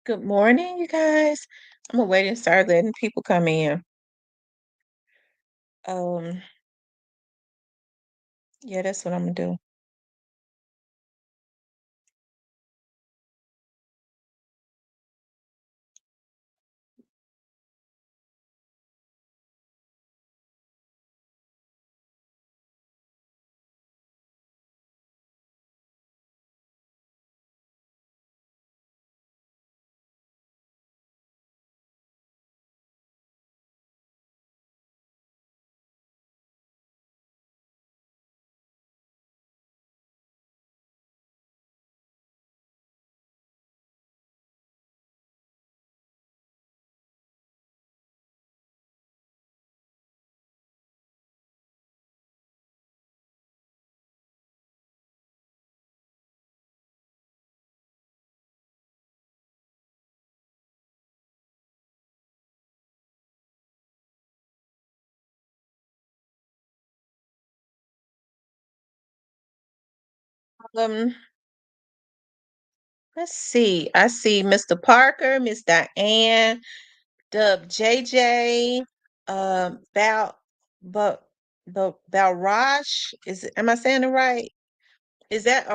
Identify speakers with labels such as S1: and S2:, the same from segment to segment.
S1: Good morning, you guys. I'm gonna wait and start letting people come in. Um, yeah, that's what I'm gonna do. Um, let's see. I see Mr. Parker, Miss Diane, Dub JJ, but Balraj. Am I saying it right? Is that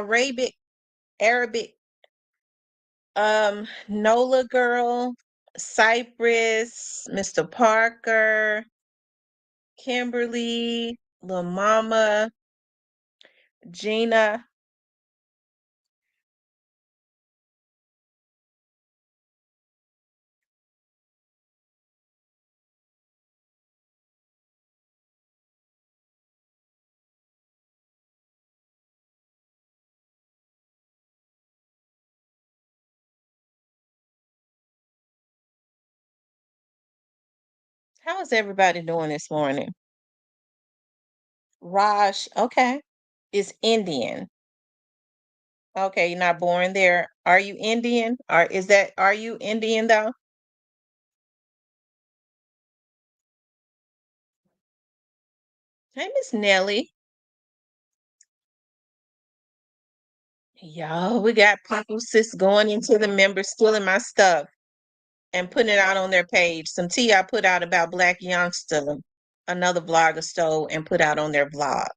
S1: Arabic? Nola girl, Cypress, Mr. Parker, Kimberly, Lil Mama, Gina. How is everybody doing this morning? Raj, okay, is Indian. Okay, you're not born there. Are you Indian? Are you Indian though? Hey, Miss Nelly. Yo, we got people sis going into the members, stealing my stuff and putting it out on their page. Some tea I put out about Black Youngster, another vlogger stole and put out on their vlog.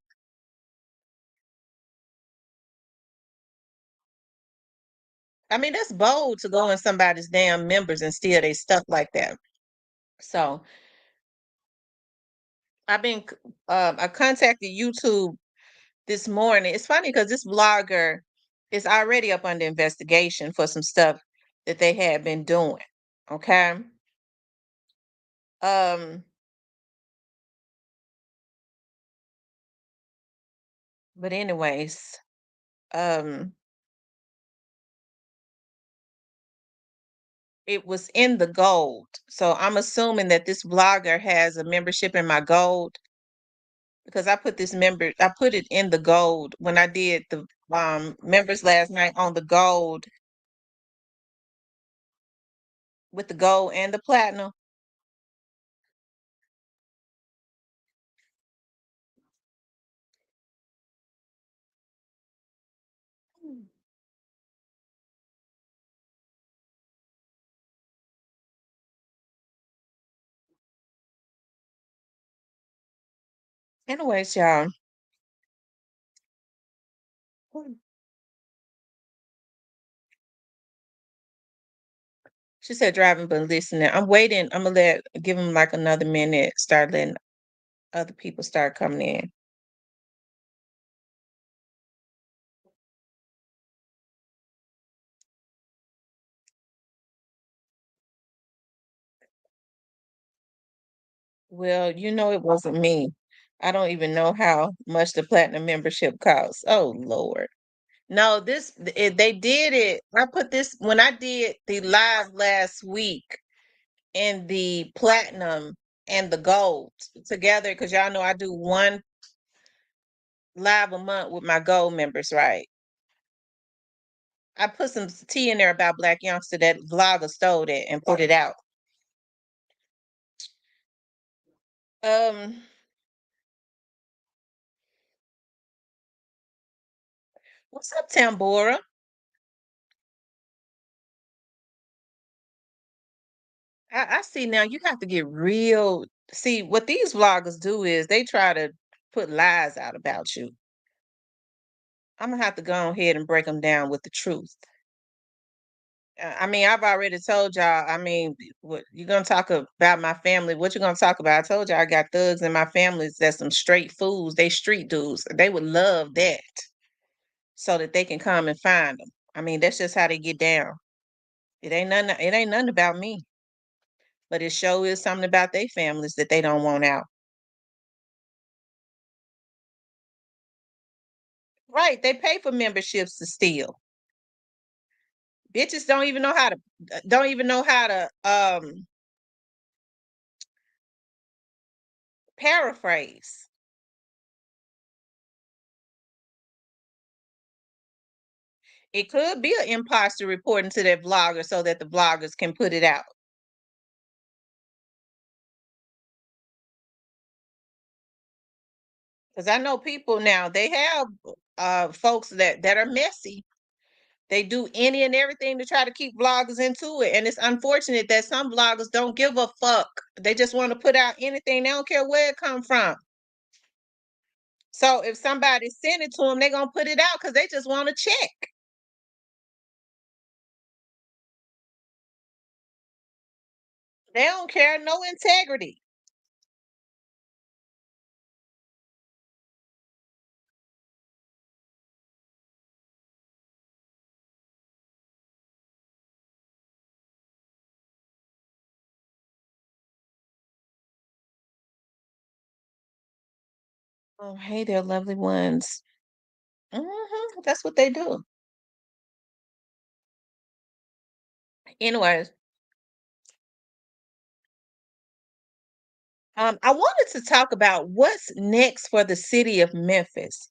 S1: I mean, that's bold to go in somebody's damn members and steal their stuff like that. So I contacted YouTube this morning. It's funny because this blogger is already up under investigation for some stuff that they had been doing. Okay. Um, but anyways, um, it was in the gold. So I'm assuming that this blogger has a membership in my gold because I put it in the gold when I did the members last night on the gold with the gold and the platinum. Anyways, y'all. She said driving but listening. I'm waiting. I'm gonna give him like another minute, start letting other people start coming in. Well, it wasn't me. I don't even know how much the platinum membership costs. Oh Lord. No, they did it. I put this when I did the live last week in the platinum and the gold together because y'all know I do one live a month with my gold members, right? I put some tea in there about Black Youngster that vlogger stole it and put it out. Um, what's up, Tambora? I see now you have to get real. See, what these vloggers do is they try to put lies out about you. I'm gonna have to go ahead and break them down with the truth. I mean, I've already told y'all. I mean, what you gonna talk about my family? What you gonna talk about? I told y'all I got thugs in my family that's some straight fools. They street dudes. They would love that so that they can come and find them. I mean, that's just how they get down. It ain't nothing. It ain't nothing about me, but it sure is something about their families that they don't want out. Right? They pay for memberships to steal. Bitches don't even know how to paraphrase. It could be an imposter reporting to their vlogger so that the vloggers can put it out. Because I know people now, they have folks that are messy. They do any and everything to try to keep vloggers into it. And it's unfortunate that some vloggers don't give a fuck. They just want to put out anything. They don't care where it come from. So if somebody send it to them, they're gonna put it out because they just want to check. They don't care, no integrity. Oh, hey there, lovely ones. That's what they do. Anyways, I wanted to talk about what's next for the city of Memphis.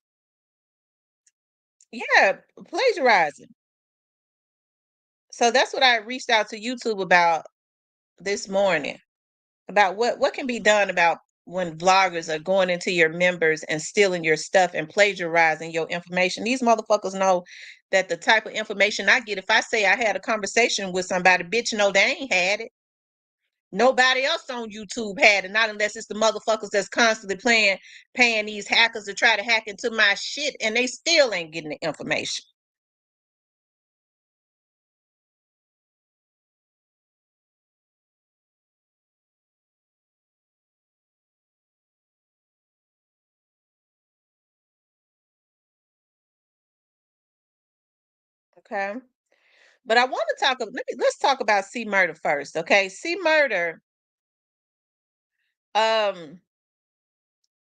S1: Yeah, plagiarizing. So that's what I reached out to YouTube about this morning, about what can be done about when vloggers are going into your members and stealing your stuff and plagiarizing your information. These motherfuckers know that the type of information I get, if I say I had a conversation with somebody, bitch, no, they ain't had it. Nobody else on YouTube had it, not unless it's the motherfuckers that's constantly paying these hackers to try to hack into my shit, and they still ain't getting the information. Okay, but I want to talk. Let's talk about C Murder first. Okay, C Murder. Um,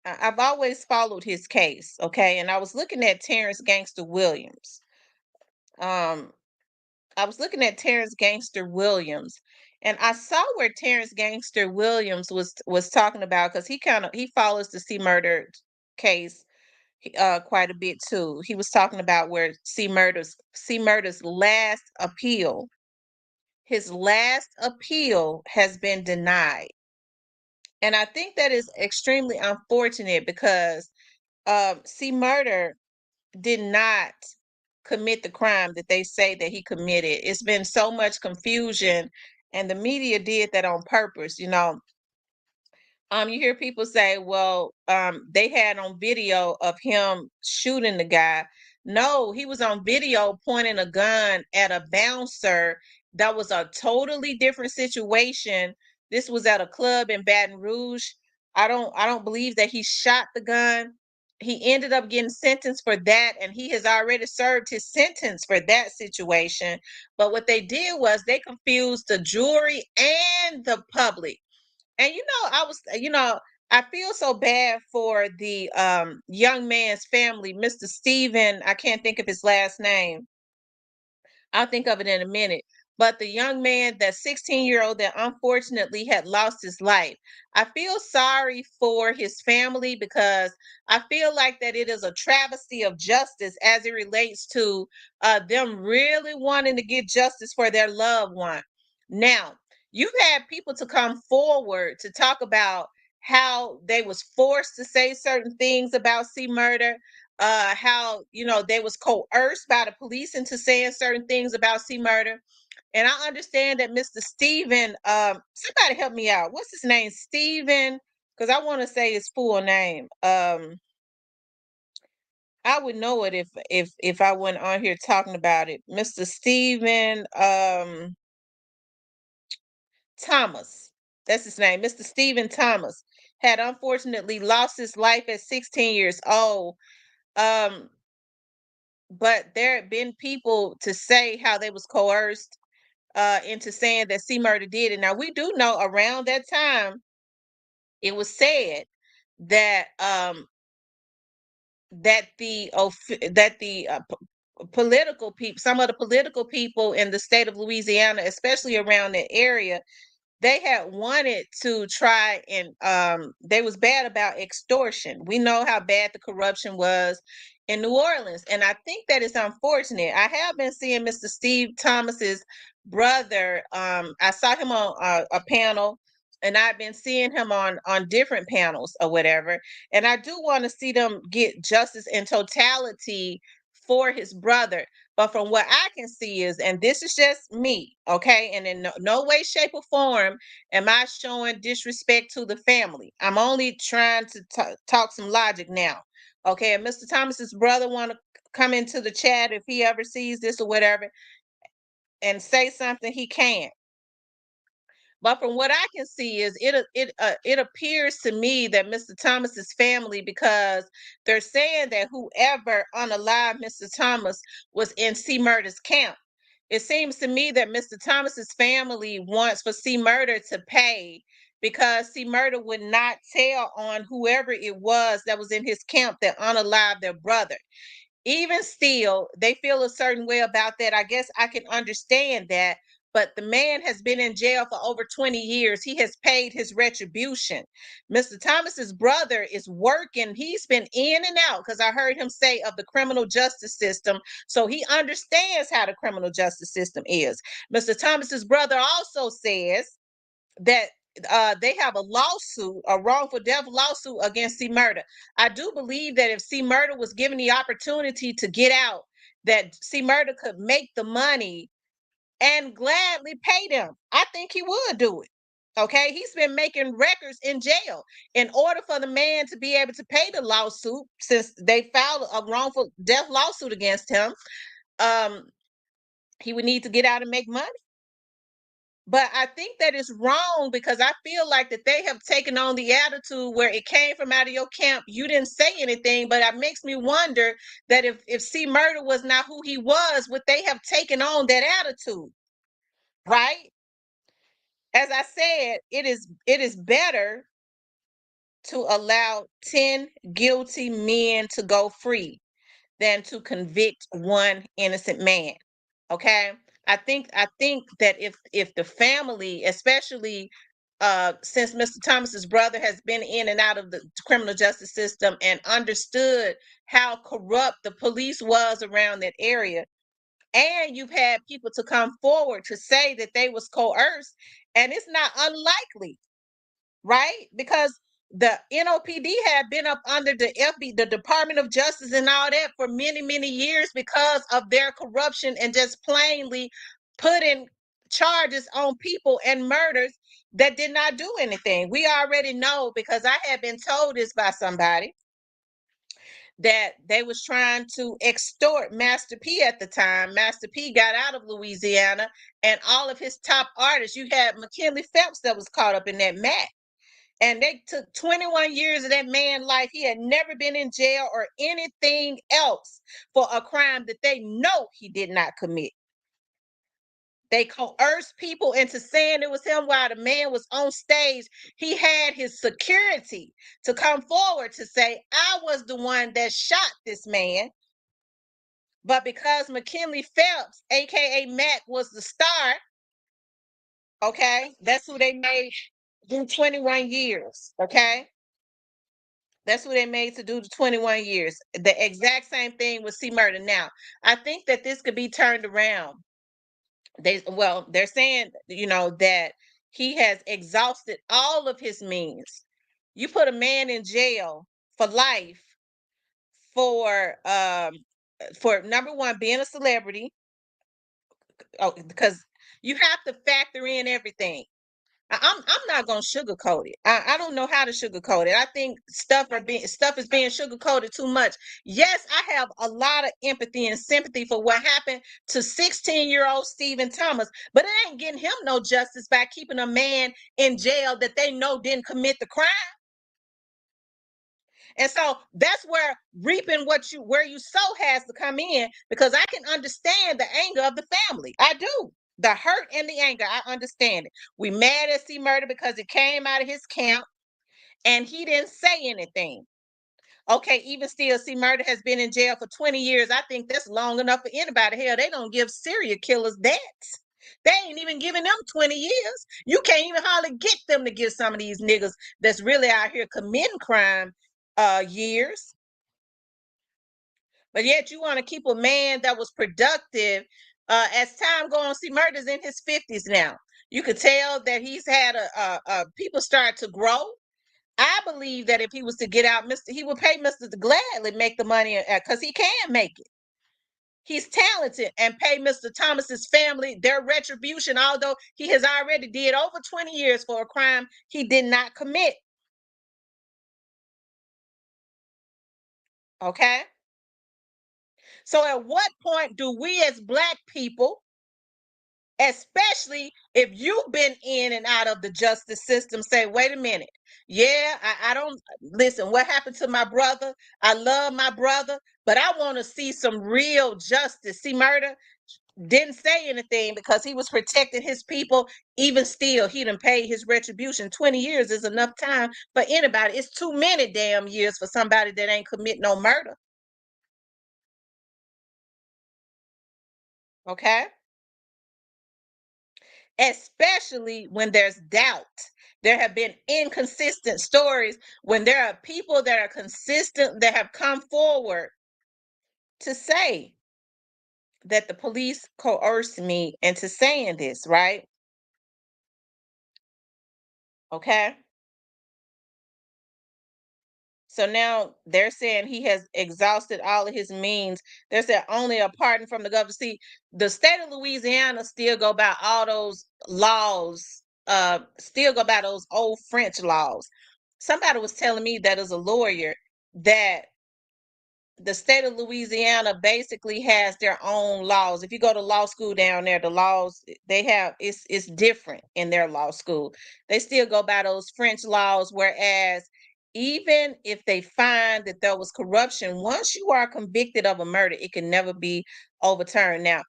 S1: I've always followed his case. Okay, and I was looking at Terrence Gangster Williams. Um, I was looking at Terrence Gangster Williams, and I saw where Terrence Gangster Williams was talking about, because he follows the C Murder case quite a bit too. He was talking about where C Murder's last appeal, his last appeal has been denied, and I think that is extremely unfortunate because C Murder did not commit the crime that they say that he committed. It's been so much confusion, and the media did that on purpose. You hear people say, well, they had on video of him shooting the guy. No, he was on video pointing a gun at a bouncer. That was a totally different situation. This was at a club in Baton Rouge. I don't believe that he shot the gun. He ended up getting sentenced for that, and he has already served his sentence for that situation. But what they did was they confused the jury and the public. And I feel so bad for the young man's family, Mr. Steven. I can't think of his last name. I'll think of it in a minute. But the young man, that 16-year-old that unfortunately had lost his life, I feel sorry for his family because I feel like that it is a travesty of justice as it relates to them really wanting to get justice for their loved one. Now, you've had people to come forward to talk about how they was forced to say certain things about C Murder, how they was coerced by the police into saying certain things about C Murder. And I understand that Mr. Steven, somebody help me out. What's his name? Steven, because I want to say his full name. I would know it if I went on here talking about it. Mr. Steven Thomas. That's his name. Mr. Steven Thomas had unfortunately lost his life at 16 years old. Um, but there had been people to say how they was coerced into saying that C Murder did it. Now we do know around that time it was said that political people, some of the political people in the state of Louisiana, especially around that area, they had wanted to try and they was bad about extortion. We know how bad the corruption was in New Orleans, and I think that is unfortunate. I have been seeing Mr. Steve Thomas's brother. I saw him on a panel, and I've been seeing him on different panels or whatever, and I do want to see them get justice in totality for his brother. But from what I can see is, and this is just me, okay, and in no way, shape, or form am I showing disrespect to the family. I'm only trying to talk some logic now, okay? And Mr. Thomas's brother want to come into the chat if he ever sees this or whatever and say something, he can. But from what I can see is it appears to me that Mr. Thomas's family, because they're saying that whoever unalived Mr. Thomas was in C Murder's camp. It seems to me that Mr. Thomas's family wants for C Murder to pay because C Murder would not tell on whoever it was that was in his camp that unalived their brother. Even still, they feel a certain way about that. I guess I can understand that. But the man has been in jail for over 20 years. He has paid his retribution. Mr. Thomas's brother is working. He's been in and out because I heard him say of the criminal justice system. So he understands how the criminal justice system is. Mr. Thomas's brother also says that they have a lawsuit, a wrongful death lawsuit against C Murder. I do believe that if C Murder was given the opportunity to get out, that C Murder could make the money and gladly pay them. I think he would do it. Okay, he's been making records in jail. In order for the man to be able to pay the lawsuit, since they filed a wrongful death lawsuit against him, um, he would need to get out and make money. But I think that is wrong because I feel like that they have taken on the attitude where it came from out of your camp. You didn't say anything, but it makes me wonder that if C Murder was not who he was, would they have taken on that attitude? Right? As I said, it is better to allow 10 guilty men to go free than to convict one innocent man. Okay? I think that if the family, especially since Mr. Thomas's brother has been in and out of the criminal justice system and understood how corrupt the police was around that area, and you've had people to come forward to say that they was coerced, and it's not unlikely, right? Because the NOPD had been up under the the Department of Justice and all that for many, many years because of their corruption and just plainly putting charges on people and murders that did not do anything. We already know because I had been told this by somebody that they was trying to extort Master P at the time. Master P got out of Louisiana and all of his top artists. You had McKinley Phelps that was caught up in that mess. And they took 21 years of that man's life. He had never been in jail or anything else for a crime that they know he did not commit. They coerced people into saying it was him while the man was on stage. He had his security to come forward to say, I was the one that shot this man. But because McKinley Phelps, aka Mac, was the star, okay, that's who they made do 21 years. Okay. That's who they made to do the 21 years. The exact same thing with C Murder. Now, I think that this could be turned around. They're saying, that he has exhausted all of his means. You put a man in jail for life for number one, being a celebrity. Oh, because You have to factor in everything. I'm not gonna sugarcoat it. I don't know how to sugarcoat it. I think stuff is being sugarcoated too much. Yes, I have a lot of empathy and sympathy for what happened to 16-year-old Stephen Thomas, but it ain't getting him no justice by keeping a man in jail that they know didn't commit the crime. And so that's where reaping where you sow has to come in, because I can understand the anger of the family. I do. The hurt and the anger, I understand it. We mad at C Murder because it came out of his camp and he didn't say anything. Okay, even still, C Murder has been in jail for 20 years. I think that's long enough for anybody. Hell, they don't give serial killers that. They ain't even giving them 20 years. You can't even hardly get them to give some of these niggas that's really out here committing crime years. But yet you want to keep a man that was productive. As time goes on, see, Murder's in his 50s now. You could tell that he's had people start to grow. I believe that if he was to get out, he would pay Mr. to gladly make the money because he can make it. He's talented, and pay Mr. Thomas's family their retribution, although he has already did over 20 years for a crime he did not commit. Okay? So at what point do we as Black people, especially if you've been in and out of the justice system, say, wait a minute, yeah, I don't listen, what happened to my brother? I love my brother, but I want to see some real justice. See, Murder didn't say anything because he was protecting his people. Even still, he done paid his retribution. 20 years is enough time for anybody. It's too many damn years for somebody that ain't commit no murder. Okay? Especially when there's doubt. There have been inconsistent stories when there are people that are consistent that have come forward to say that the police coerced me into saying this, right? Okay. So now they're saying he has exhausted all of his means. They're saying only a pardon from the governor. See, the state of Louisiana still go by all those laws, still go by those old French laws. Somebody was telling me that as a lawyer that the state of Louisiana basically has their own laws. If you go to law school down there, the laws they have it's different in their law school. They still go by those French laws, whereas even if they find that there was corruption, once you are convicted of a murder, it can never be overturned. Now,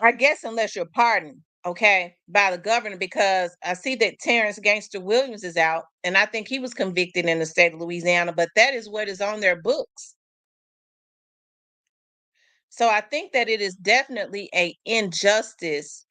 S1: I guess unless you're pardoned, okay, by the governor, because I see that Terrence Gangster Williams is out, and I think he was convicted in the state of Louisiana, but that is what is on their books. So I think that it is definitely a injustice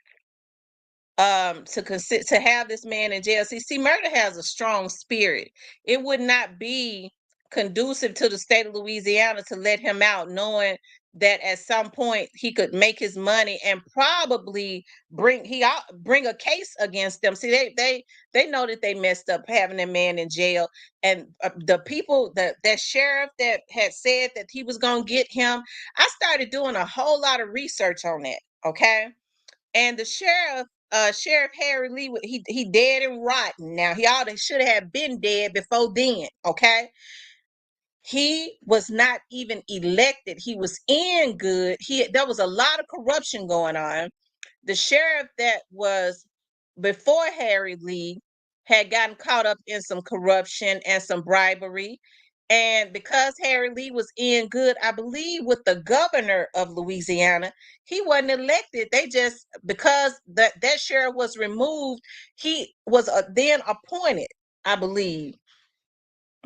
S1: to have this man in jail. See, Murder has a strong spirit. It would not be conducive to the state of Louisiana to let him out, knowing that at some point he could make his money and probably bring a case against them. See, they know that they messed up having that man in jail, and the people that sheriff that had said that he was gonna get him. I started doing a whole lot of research on that. Okay, and the Sheriff Harry Lee, he dead and rotten now. He ought to should have been dead before then. Okay, he was not even elected. He was in good. There was a lot of corruption going on. The sheriff that was before Harry Lee had gotten caught up in some corruption and some bribery. And because Harry Lee was in good, I believe, with the governor of Louisiana, he wasn't elected. They just, because that sheriff was removed, he was then appointed, I believe,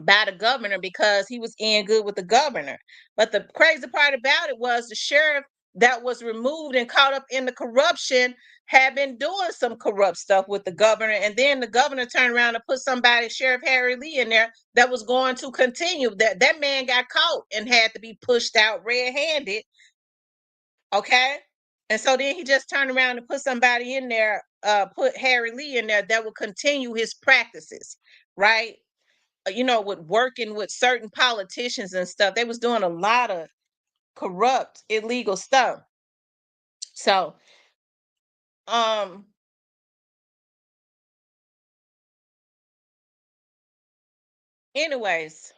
S1: by the governor because he was in good with the governor. But the crazy part about it was the sheriff that was removed and caught up in the corruption had been doing some corrupt stuff with the governor. And then the governor turned around and put somebody, Sheriff Harry Lee, in there that was going to continue. That man got caught and had to be pushed out red-handed. Okay. And so then he just turned around and put somebody in there, put Harry Lee in there that would continue his practices, right? With working with certain politicians and stuff. They was doing a lot of corrupt, illegal stuff. So Um. Anyways,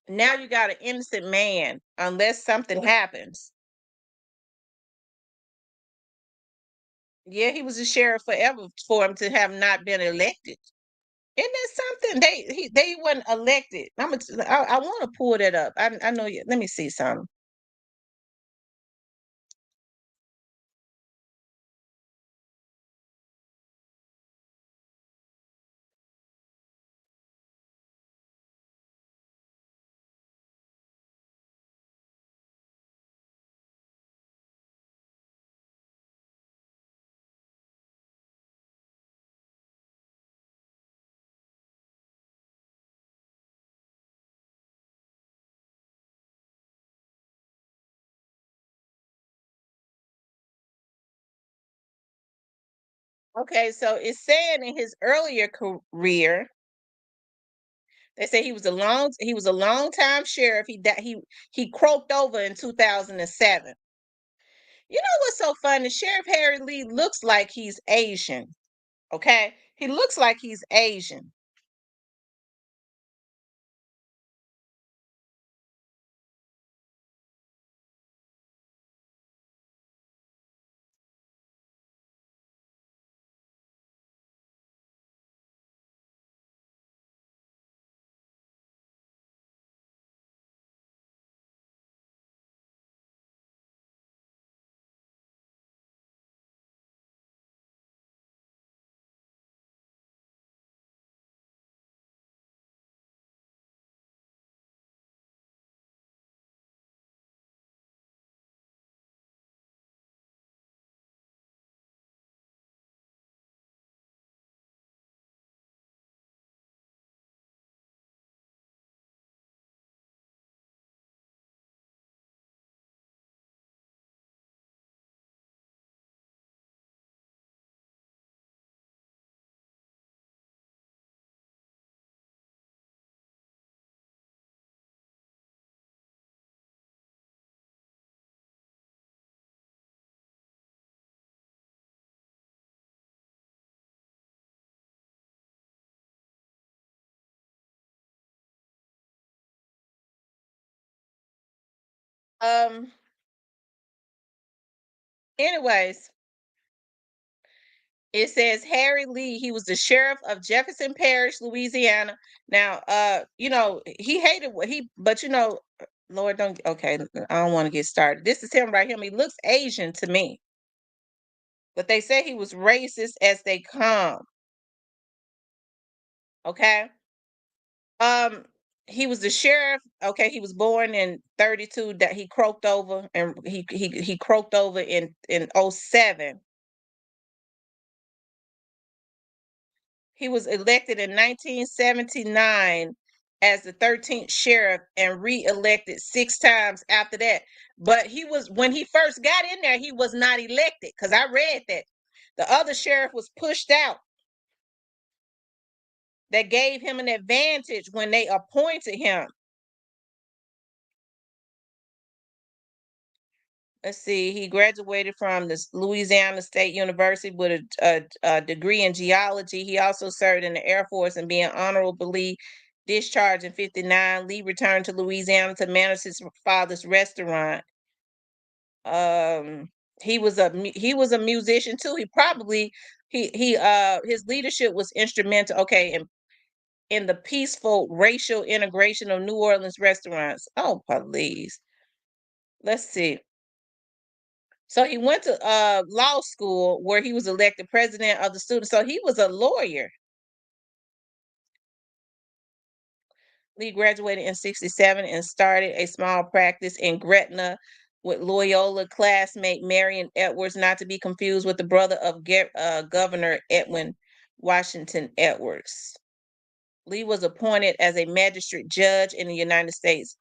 S1: now you got an innocent man, unless something happens. Yeah, he was a sheriff forever for him to have not been elected. Isn't that something? They wasn't elected. I want to pull that up. I know you. Let me see something. Okay, so it's saying in his earlier career, they say he was a long time sheriff. He croaked over in 2007. You know what's so funny? Sheriff Harry Lee looks like he's Asian. Okay, he looks like he's Asian. Um. Anyways, it says Harry Lee. He was the sheriff of Jefferson Parish, Louisiana. Now, he hated what he, but Lord, don't. Okay, I don't want to get started. This is him right here. He looks Asian to me, but they say he was racist as they come. Okay. Um, he was the sheriff. Okay, he was born in 32. That he croaked over, and he croaked over in '07. He was elected in 1979 as the 13th sheriff and re-elected six times after that. But when he first got in there, he was not elected because I read that the other sheriff was pushed out. That gave him an advantage when they appointed him. Let's see, he graduated from the Louisiana State University with a degree in geology. He also served in the Air Force and being honorably discharged in '59. Lee returned to Louisiana to manage his father's restaurant. Um, he was a musician too. He probably he his leadership was instrumental. Okay, in the peaceful racial integration of New Orleans restaurants. Oh, please. Let's see. So he went to law school where he was elected president of the students. So he was a lawyer. Lee graduated in '67 and started a small practice in Gretna with Loyola classmate Marion Edwards, not to be confused with the brother of Governor Edwin Washington Edwards. Lee was appointed as a magistrate judge in the United States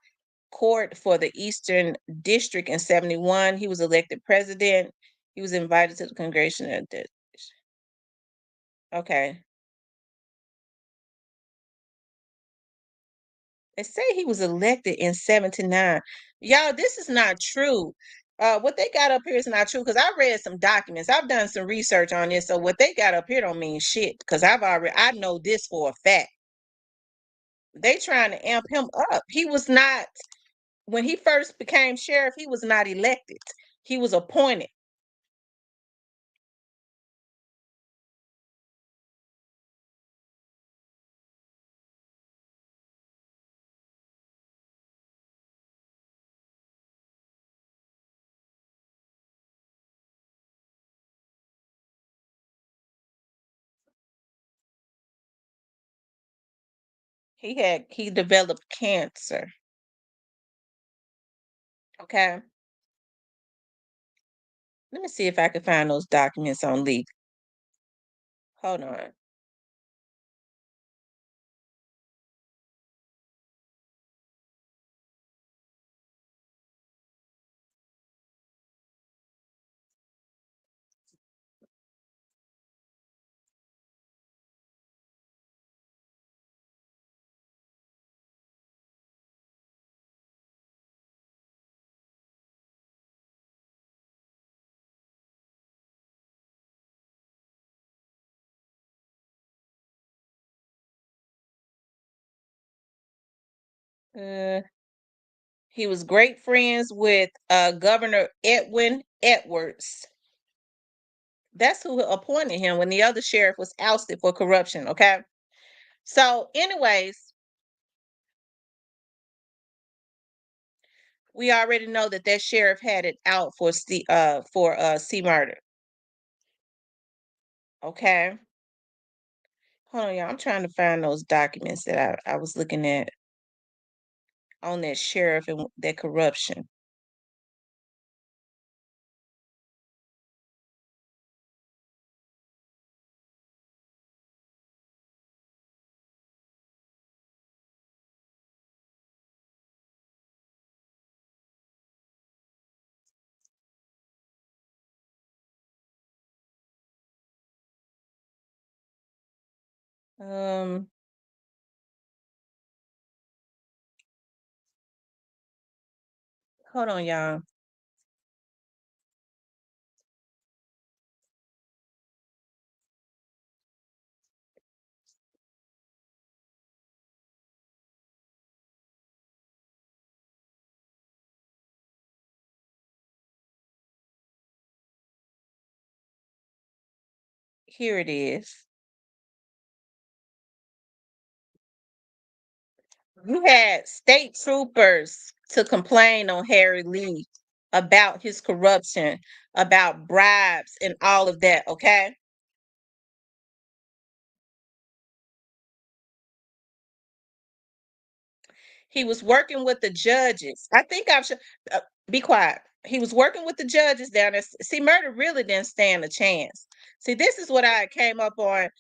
S1: Court for the Eastern District in '71. He was elected president. He was invited to the congressional. Okay. They say he was elected in '79. Y'all, this is not true. What they got up here is not true because I read some documents. I've done some research on this. So what they got up here don't mean shit because I know this for a fact. They trying to amp him up. He was not when he first became sheriff, he was not elected. He was appointed. He developed cancer. Okay. Let me see if I can find those documents on Lee. Hold on. Uh, he was great friends with Governor Edwin Edwards. That's who appointed him when the other sheriff was ousted for corruption. Okay. So, anyways, we already know that that sheriff had it out for C murder. Okay. Hold on, y'all. I'm trying to find those documents that I was looking at on that sheriff and that corruption. Um, Hold on, y'all. Here it is. You had state troopers to complain on Harry Lee about his corruption, about bribes and all of that, okay? He was working with the judges. I think I should be quiet. He was working with the judges down there. See, murder really didn't stand a chance. See, this is what I came up on.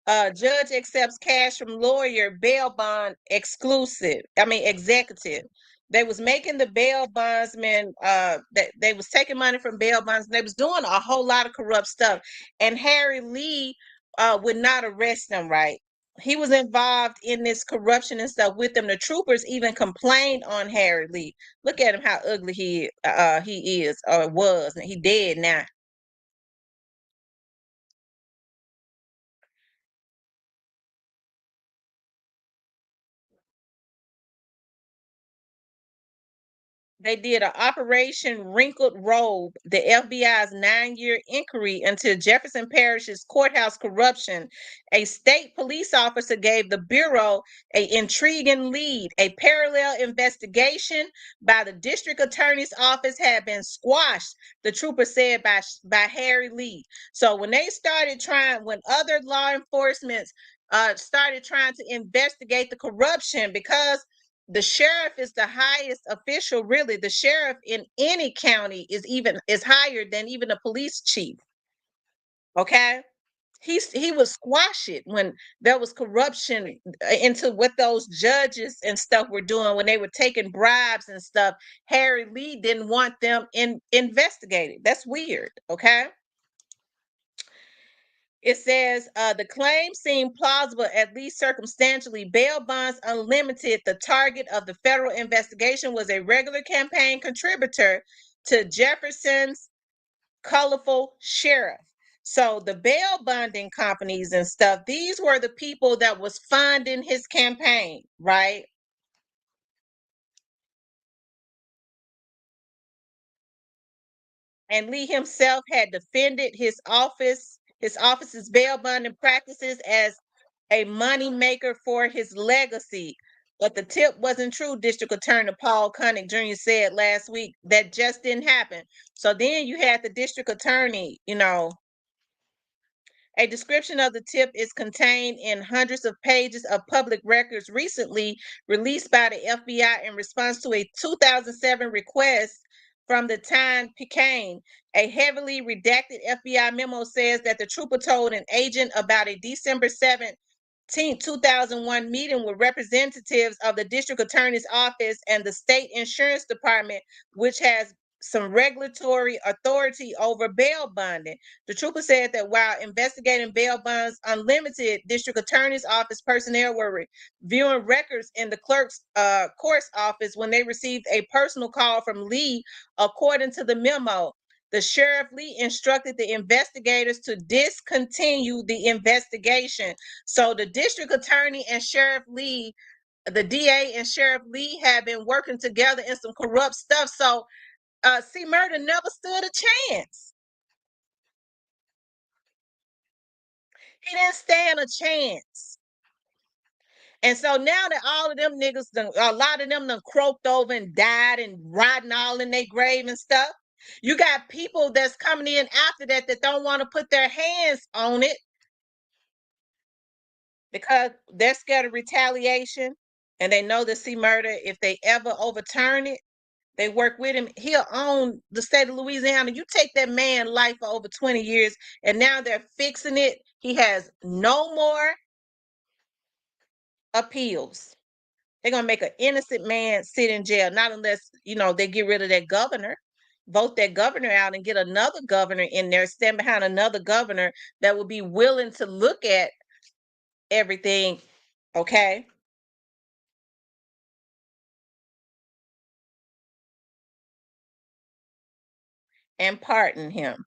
S1: Judge accepts cash from lawyer, bail bond exclusive. I mean, executive. They was making the bail bondsmen. They was taking money from bail bonds. They was doing a whole lot of corrupt stuff. And Harry Lee would not arrest them. Right? He was involved in this corruption and stuff with them. The troopers even complained on Harry Lee. Look at him, how ugly he is or was. And he dead now. They did an Operation Wrinkled Robe, the FBI's 9-year inquiry into Jefferson Parish's courthouse corruption. A state police officer gave the Bureau an intriguing lead. A parallel investigation by the district attorney's office had been squashed, the trooper said by Harry Lee. So when they started trying, when other law enforcement started trying to investigate the corruption, because the sheriff is the highest official, really. The sheriff in any county is higher than even the police chief. Okay. He would squash it when there was corruption into what those judges and stuff were doing when they were taking bribes and stuff. Harry Lee didn't want them investigated. That's weird. Okay. It says the claim seemed plausible, at least circumstantially. Bail Bonds Unlimited, the target of the federal investigation, was a regular campaign contributor to Jefferson's colorful sheriff. So the bail bonding companies and stuff, these were the people that was funding his campaign, right? And Lee himself had defended his office's bail bonding practices as a money maker for his legacy. But the tip wasn't true, District Attorney Paul Koenig Jr. said last week. That just didn't happen. So then you had the district attorney, a description of the tip is contained in hundreds of pages of public records recently released by the FBI in response to a 2007 request from the Time Picayune. A heavily redacted FBI memo says that the trooper told an agent about a December 7th, 2001 meeting with representatives of the district attorney's office and the state insurance department, which has some regulatory authority over bail bonding. The trooper said that while investigating bail bonds unlimited, district attorney's office personnel were reviewing records in the clerk's court's office when they received a personal call from Lee, according to the memo. The sheriff Lee instructed the investigators to discontinue the investigation. So the district attorney and Sheriff Lee, the DA and Sheriff Lee have been working together in some corrupt stuff. So C. Murder never stood a chance. He didn't stand a chance. And so now that all of them niggas, a lot of them done croaked over and died and rotting all in their grave and stuff, you got people that's coming in after that don't want to put their hands on it because they're scared of retaliation. And they know that C. Murder, if they ever overturn it, they work with him, he'll own the state of Louisiana. You take that man life for over 20 years, and now they're fixing it. He has no more appeals. They're gonna make an innocent man sit in jail, not unless they get rid of that governor, vote that governor out, and get another governor in there, stand behind another governor that will be willing to look at everything. Okay. And pardon him.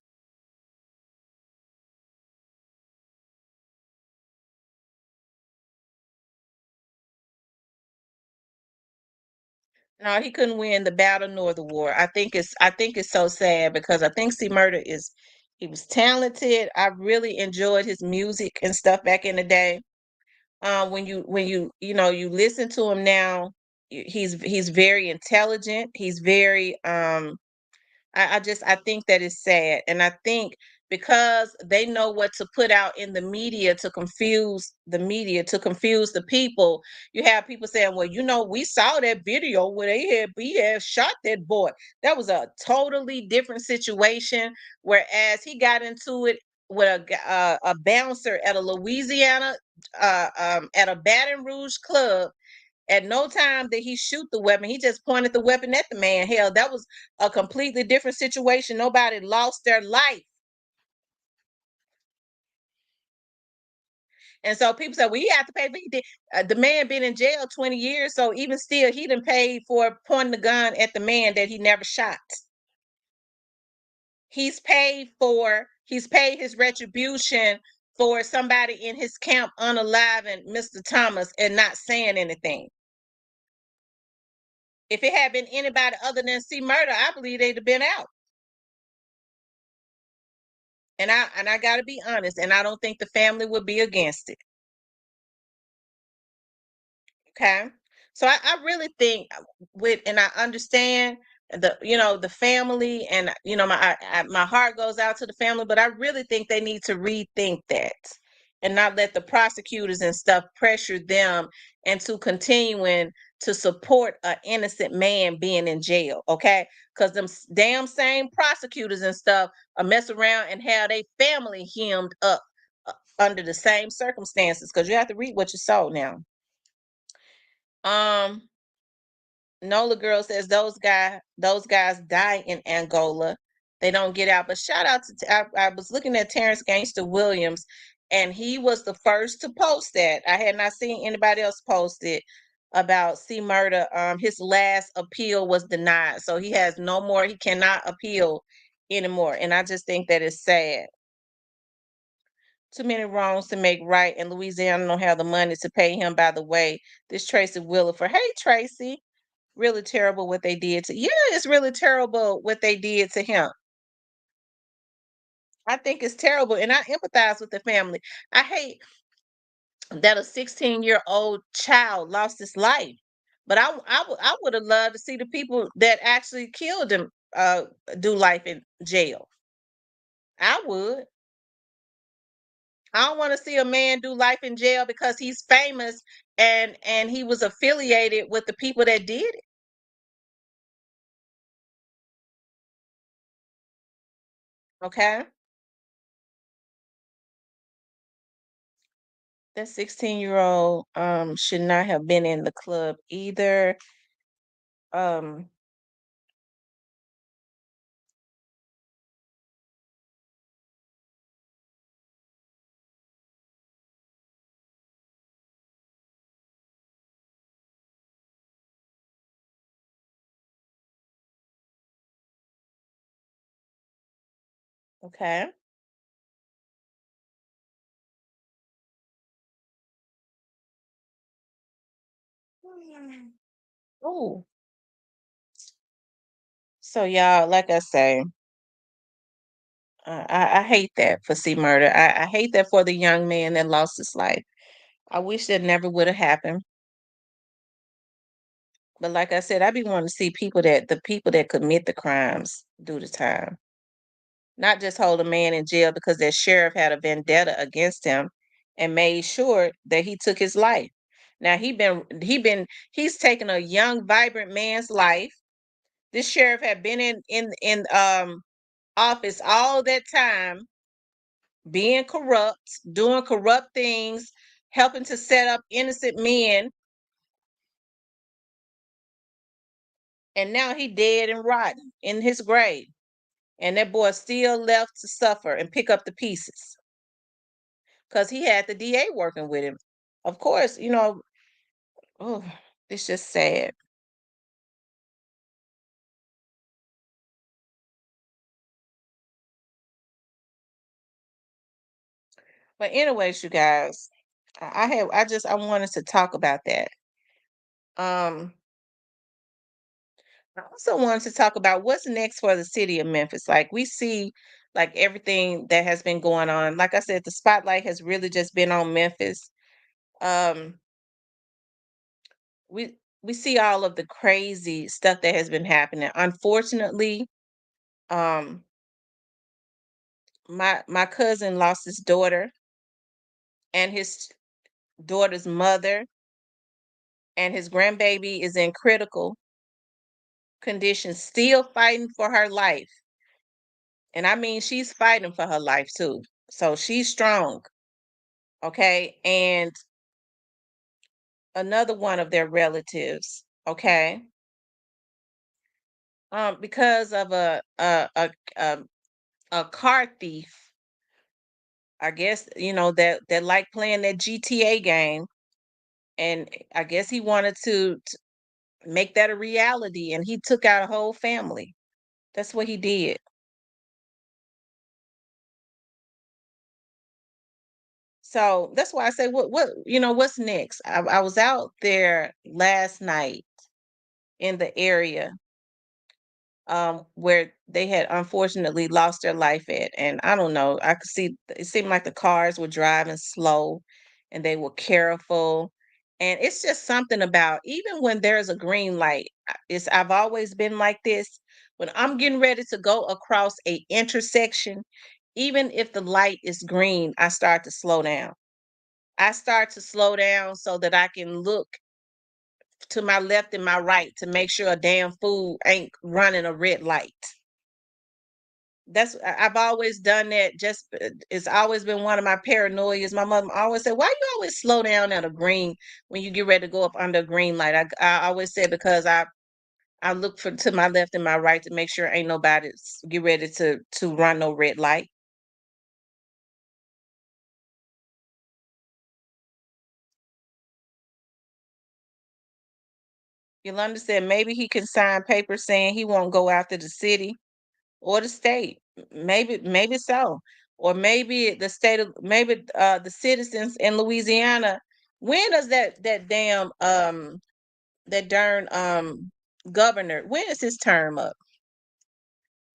S1: No, he couldn't win the battle nor the war. I think it's so sad because I think C Murder he was talented. I really enjoyed his music and stuff back in the day. When you listen to him now, he's very intelligent. He's very I think that is sad. And I think because they know what to put out in the media to confuse the people, you have people saying, well, we saw that video where he had shot that boy. That was a totally different situation. Whereas he got into it with a bouncer at a Louisiana, at a Baton Rouge club. At no time did he shoot the weapon. He just pointed the weapon at the man. Hell, that was a completely different situation. Nobody lost their life. And so people say, well, he had to pay. But he did. The man been in jail 20 years. So even still, he didn't pay for pointing the gun at the man that he never shot. He's paid his retribution for somebody in his camp unaliving Mr. Thomas and not saying anything. If it had been anybody other than C Murder, I believe they'd have been out. And I got to be honest, and I don't think the family would be against it. Okay, so I really think and I understand the family, and my heart goes out to the family, but I really think they need to rethink that and not let the prosecutors and stuff pressure them into continuing to support an innocent man being in jail. Okay, because them damn same prosecutors and stuff are mess around and have their family hemmed up under the same circumstances, because you have to read what you saw now. um Nola girl says those guys die in Angola. They don't get out. But shout out to I was looking at Terrence Gangster Williams, and he was the first to post that. I had not seen anybody else post it. about C Murder. His last appeal was denied, so he has no more. He cannot appeal anymore, and I just think that is sad. Too many wrongs to make right, and Louisiana don't have the money to pay him. By the way, this Tracy Williford. Hey, Tracy. Really terrible what they did to. Yeah, it's really terrible what they did to him. I think it's terrible, and I empathize with the family. I hate that a 16-year-old child lost his life. But I would have loved to see the people that actually killed him do life in jail. I would. I don't want to see a man do life in jail because he's famous and he was affiliated with the people that did it. Okay, that 16-year-old should not have been in the club either. Um, okay. Oh, so y'all, like I say, I hate that for C Murder. I hate that for the young man that lost his life. I wish that never would have happened. But like I said, I be wanting to see the people that commit the crimes do the time. Not just hold a man in jail because that sheriff had a vendetta against him and made sure that he took his life. Now he's taken a young, vibrant man's life. This sheriff had been in office all that time, being corrupt, doing corrupt things, helping to set up innocent men, and now he dead and rotten in his grave. And that boy still left to suffer and pick up the pieces because he had the DA working with him. Of course, oh, it's just sad. But anyways, you guys, I wanted to talk about that. Um, I also wanted to talk about what's next for the city of Memphis. Like we see like everything that has been going on. Like I said, the spotlight has really just been on Memphis. Um, we see all of the crazy stuff that has been happening. Unfortunately, um, my cousin lost his daughter and his daughter's mother, and his grandbaby is in critical condition, still fighting for her life. And I mean, she's fighting for her life too. So she's strong. Okay. And another one of their relatives, okay, because of a a car thief, I guess, that like playing that GTA game, and I guess he wanted to make that a reality, and he took out a whole family. That's what he did. So that's why I say, what's next? I was out there last night in the area where they had unfortunately lost their life at. And I don't know, I could see it seemed like the cars were driving slow and they were careful. And it's just something about even when there's a green light, I've always been like this. When I'm getting ready to go across a intersection, even if the light is green, I start to slow down. I start to slow down so that I can look to my left and my right to make sure a damn fool ain't running a red light. I've always done that. Just it's always been one of my paranoias. My mother always said, "Why you always slow down at a green when you get ready to go up under a green light?" I always said because I look to my left and my right to make sure ain't nobody get ready to run no red light. Yolanda said maybe he can sign papers saying he won't go after the city or the state. Maybe so. Or maybe the state of maybe the citizens in Louisiana. When does that damn that darn governor, when is his term up?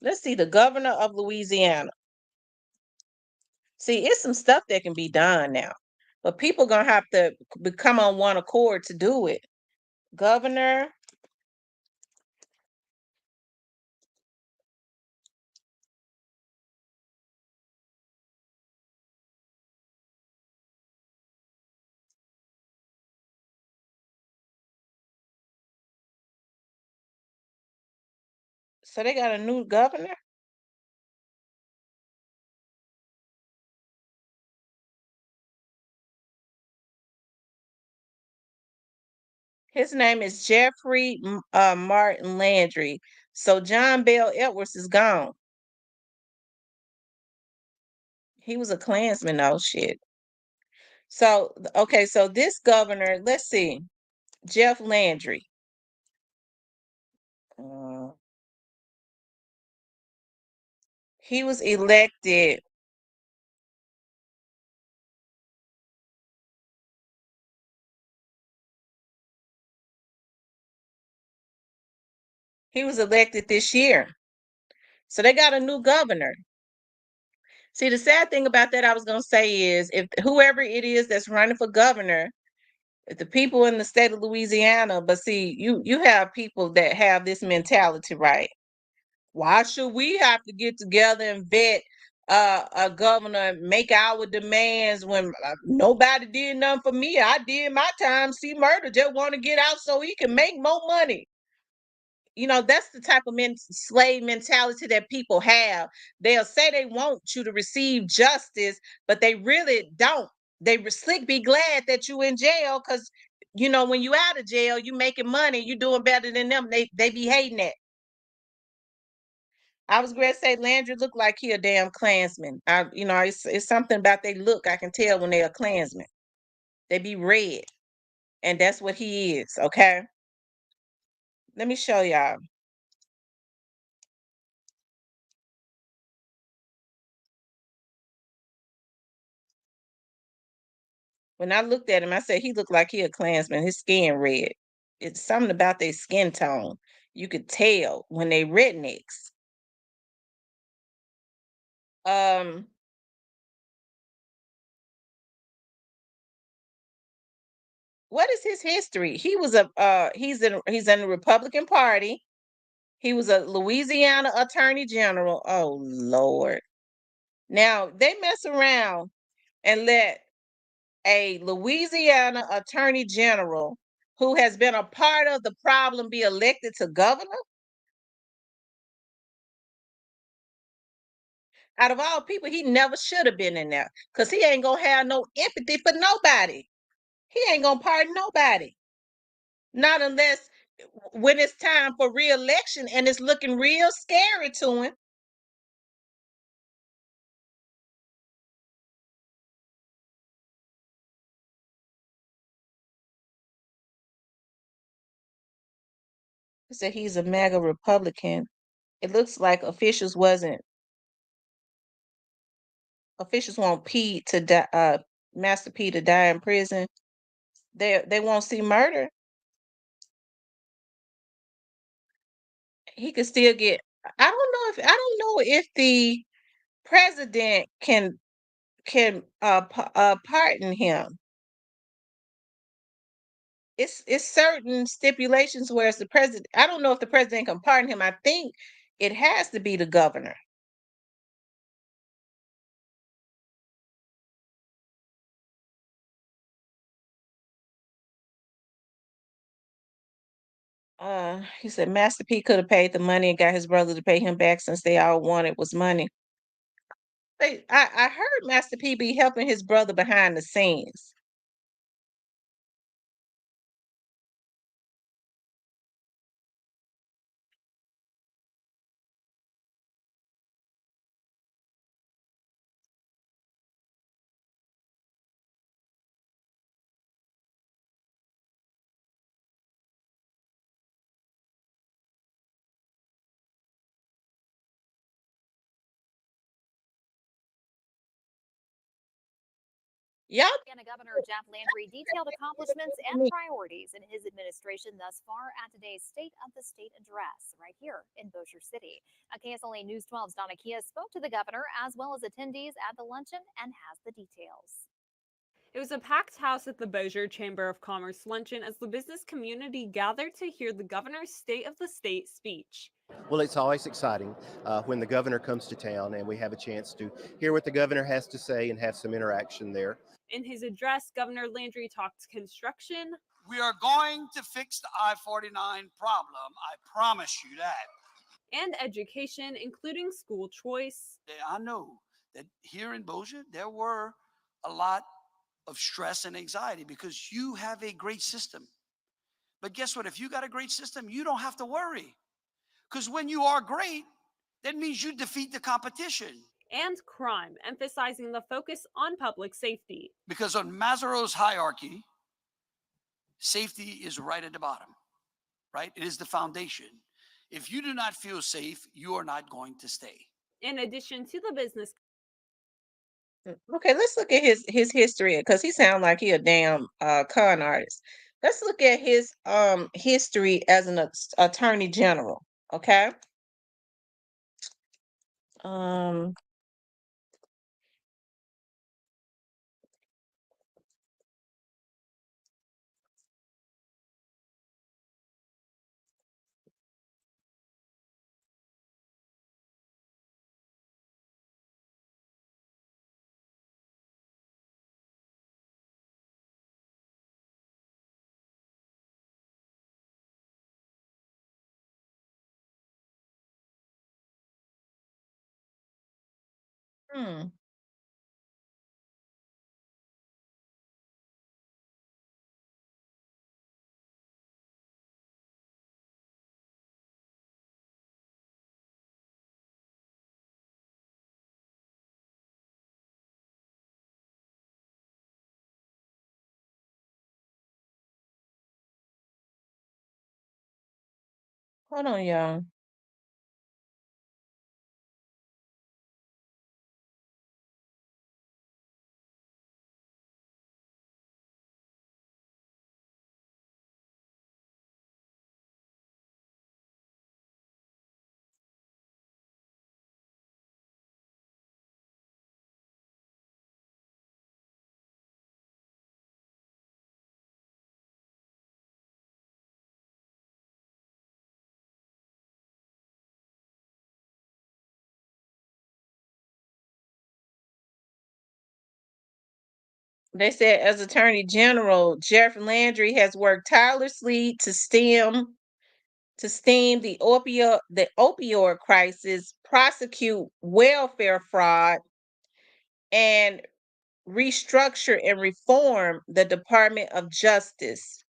S1: Let's see, the governor of Louisiana. See, it's some stuff that can be done now. But people gonna have to become on one accord to do it. Governor. So they got a new governor. His name is Jeffrey Martin Landry. So John Bell Edwards is gone. He was a Klansman, oh shit. So okay, so this governor, let's see, Jeff Landry. Uh, he was elected. He was elected this year. So they got a new governor. See, the sad thing about that, I was gonna say is if whoever it is that's running for governor, if the people in the state of Louisiana, but see, you have people that have this mentality, right? Why should we have to get together and vet a governor and make our demands when nobody did nothing for me? I did my time. See, murder just want to get out so he can make more money. You know, that's the type of slave mentality that people have. They'll say they want you to receive justice, but they really don't. They slick be glad that you in jail because you know when you out of jail, you making money, you doing better than them. They be hating that. I was going to say Landry looked like he a damn Klansman. It's something about they look. I can tell when they're a Klansman. They be red, and that's what he is. Okay, let me show y'all. When I looked at him, I said he looked like he a Klansman. His skin red. It's something about their skin tone. You could tell when they rednecks. Um, what is his history? He was he's in the Republican Party. He was a Louisiana Attorney General. Oh Lord. Now they mess around and let a Louisiana Attorney General who has been a part of the problem be elected to governor. Out of all people, he never should have been in there because he ain't gonna have no empathy for nobody. He ain't gonna pardon nobody. Not unless when it's time for re-election and it's looking real scary to him. He said he's a mega Republican. It looks like officials want P to die, Master P to die in prison. They won't see murder. He could still get. I don't know if the president can pardon him. It's certain stipulations where it's the president. I don't know if the president can pardon him. I think it has to be the governor. He said Master P could have paid the money and got his brother to pay him back since they all wanted was money. I heard Master P be helping his brother behind the scenes. Y'all
S2: Indiana Governor Jeff Landry detailed accomplishments and
S1: me.
S2: priorities in his administration thus far at today's State of the State address right here in Bossier City. KSLA News 12's Donna Kia spoke to the governor as well as attendees at the luncheon and has the details.
S3: It was a packed house at the Bossier Chamber of Commerce luncheon as the business community gathered to hear the governor's State of the State speech.
S4: Well, it's always exciting when the governor comes to town and we have a chance to hear what the governor has to say and have some interaction there.
S3: In his address, Governor Landry talked construction.
S5: We are going to fix the I-49 problem. I promise you that.
S3: And education, including school choice.
S5: I know that here in Bossier, there were a lot of stress and anxiety because you have a great system. But guess what? If you got a great system, you don't have to worry. Because when you are great, that means you defeat the competition.
S3: And crime, emphasizing the focus on public safety.
S5: Because on Maslow's hierarchy, safety is right at the bottom, right? It is the foundation. If you do not feel safe, you are not going to stay.
S3: In addition to the business.
S1: Okay, let's look at his history because he sounds like he a damn con artist. Let's look at his history as an attorney general. Okay. Um. Hmm. Hold on, y'all. They said as Attorney General, Jeff Landry has worked tirelessly to stem the opioid crisis, prosecute welfare fraud, and restructure and reform the Department of Justice.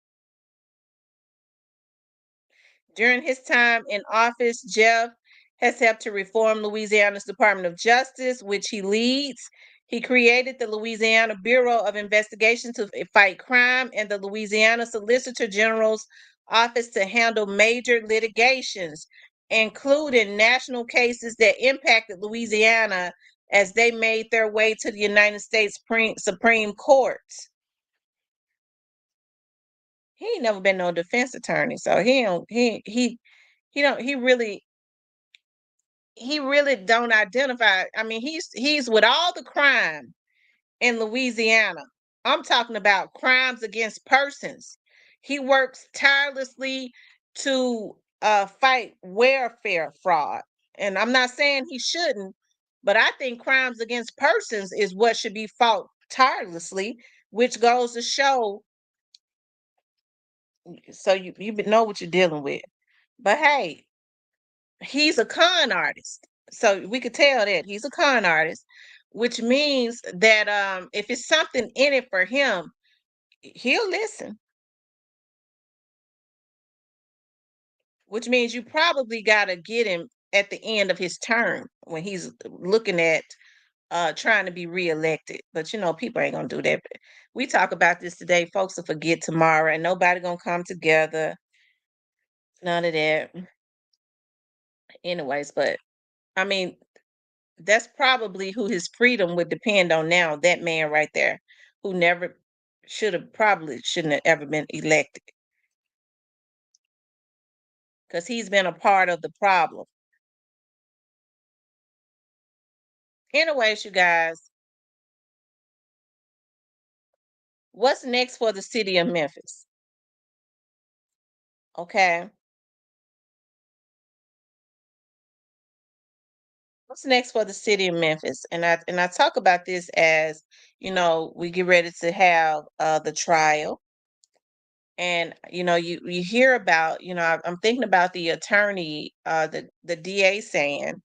S1: During his time in office, Jeff has helped to reform Louisiana's Department of Justice, which he leads. He created the Louisiana Bureau of Investigation to fight crime and the Louisiana Solicitor General's office to handle major litigations, including national cases that impacted Louisiana as they made their way to the United States Supreme Court. He ain't never been no defense attorney, so he really don't identify. I mean, he's with all the crime in Louisiana. I'm talking about crimes against persons. He works tirelessly to fight welfare fraud. And I'm not saying he shouldn't, but I think crimes against persons is what should be fought tirelessly, which goes to show so you know what you're dealing with. But hey, he's a con artist. So we could tell that he's a con artist, which means that if it's something in it for him, he'll listen. Which means you probably gotta get him at the end of his term when he's looking at trying to be reelected. But you know, people ain't gonna do that. We talk about this today, folks will forget tomorrow, and nobody gonna come together. None of that. Anyways, but I mean, that's probably who his freedom would depend on now, that man right there. who never probably shouldn't have ever been elected, because he's been a part of the problem. Anyways, you guys, what's next for the city of Memphis? Okay. What's next for the city of Memphis? And I talk about this as, we get ready to have the trial. And you hear about, I'm thinking about the attorney, the DA saying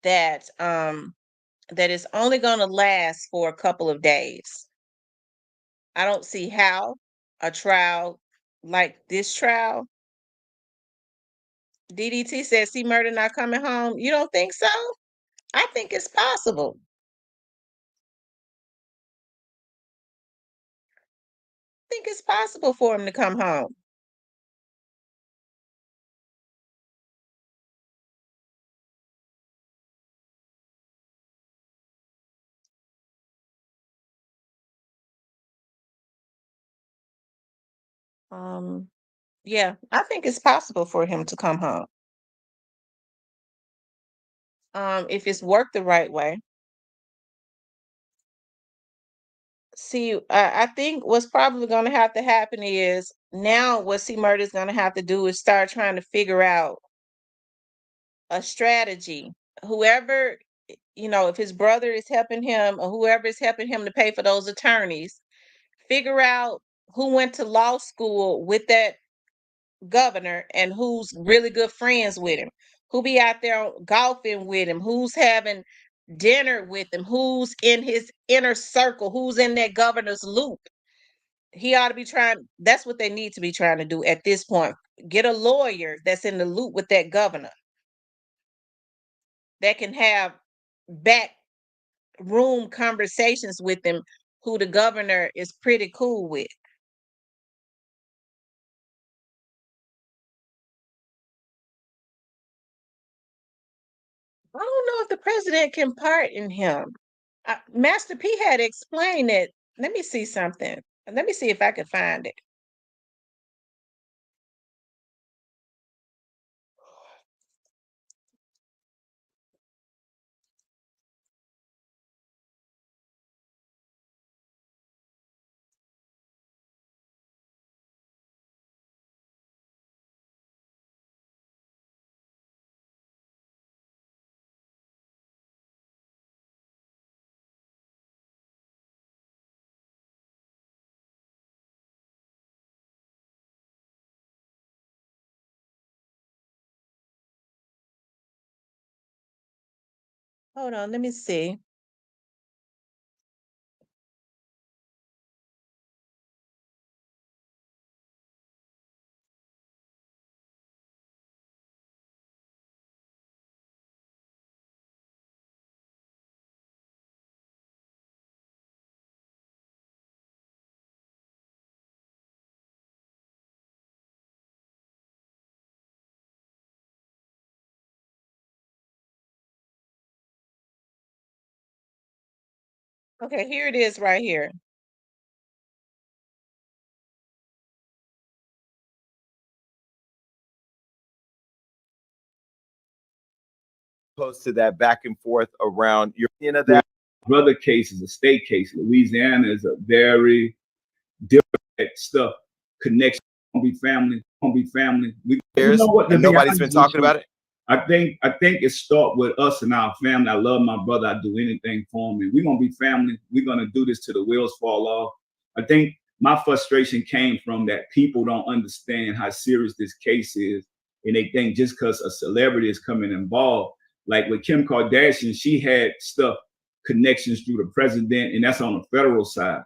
S1: that that it's only going to last for a couple of days. I don't see how a trial like this trial. DDT says C Murder not coming home. You don't think so? I think it's possible. I think it's possible for him to come home. Yeah, I think it's possible for him to come home. If it's worked the right way. See, I think what's probably going to have to happen is now what C Murder is going to have to do is start trying to figure out a strategy. Whoever, if his brother is helping him or whoever is helping him to pay for those attorneys, figure out who went to law school with that governor and who's really good friends with him, who be out there golfing with him, who's having dinner with him, who's in his inner circle, who's in that governor's loop. He ought to be trying. That's what they need to be trying to do at this point. Get a lawyer that's in the loop with that governor that can have back room conversations with him, who the governor is pretty cool with. I don't know if the president can pardon him. Master P had explained it. Let me see something. Let me see if I can find it. Hold on, let me see. Okay, here it is right here.
S6: Opposed to that back and forth around your, that brother case is a state case. Louisiana is a very different stuff. Connection, gonna be family, gonna be family. You know what?
S7: And nobody's been talking about it.
S6: I think it starts with us and our family. I love my brother. I do anything for him, and we're gonna be family. We're gonna do this till the wheels fall off. I think my frustration came from that people don't understand how serious this case is, and they think just because a celebrity is coming involved, like with Kim Kardashian, she had stuff connections through the president, and that's on the federal side.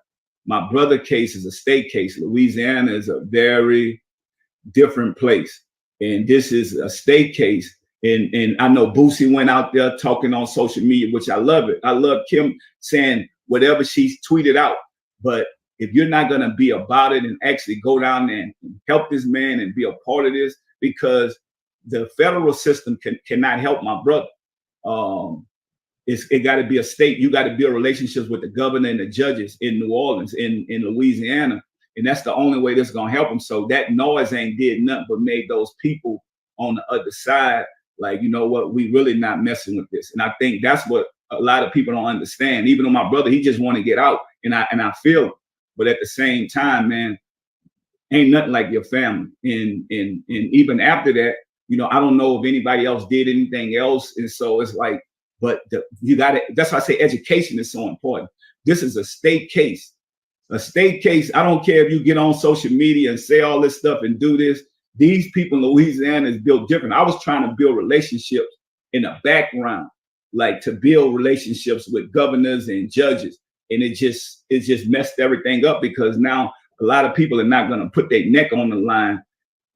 S6: My brother case is a state case. Louisiana is a very different place, and this is a state case. And I know Boosie went out there talking on social media, which I love it. I love Kim saying whatever she's tweeted out. But if you're not going to be about it and actually go down there and help this man and be a part of this, because the federal system cannot help my brother. it got to be a state. You got to build relationships with the governor and the judges in New Orleans, in Louisiana, and that's the only way that's gonna help them. So that noise ain't did nothing but made those people on the other side like, you know what, we really not messing with this. And I think that's what a lot of people don't understand. Even though my brother, he just want to get out, and I feel it. But at the same time, man, ain't nothing like your family. And even after that, you know, I don't know if anybody else did anything else. And so it's like, but you got to, that's why I say education is so important. This is a state case. A state case. I don't care if you get on social media and say all this stuff and do this. These people in Louisiana is built different. I was trying to build relationships in the background, like to build relationships with governors and judges. And it just messed everything up, because now a lot of people are not going to put their neck on the line,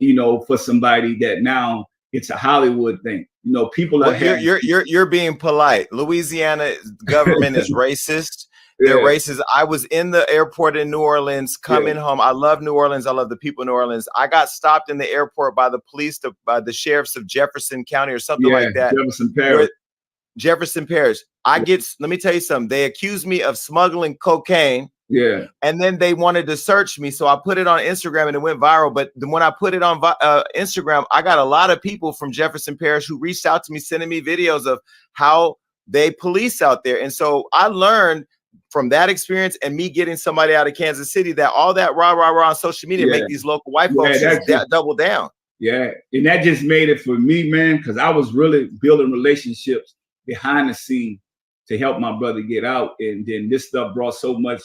S6: you know, for somebody that now it's a Hollywood thing. You know, people
S7: well,
S6: are
S7: you're being polite. Louisiana government is racist. They're racist. I was in the airport in New Orleans coming home. I love New Orleans. I love the people in New Orleans. I got stopped in the airport by the police, by the sheriffs of Jefferson County or something like that. Jefferson Parish. Let me tell you something. They accused me of smuggling cocaine.
S6: Yeah.
S7: And then they wanted to search me. So I put it on Instagram and it went viral. But when I put it on Instagram, I got a lot of people from Jefferson Parish who reached out to me, sending me videos of how they police out there. And so I learned from that experience and me getting somebody out of Kansas City that all that rah on social media make these local white folks just double down.
S6: Yeah. And that just made it for me, man, because I was really building relationships behind the scene to help my brother get out. And then this stuff brought so much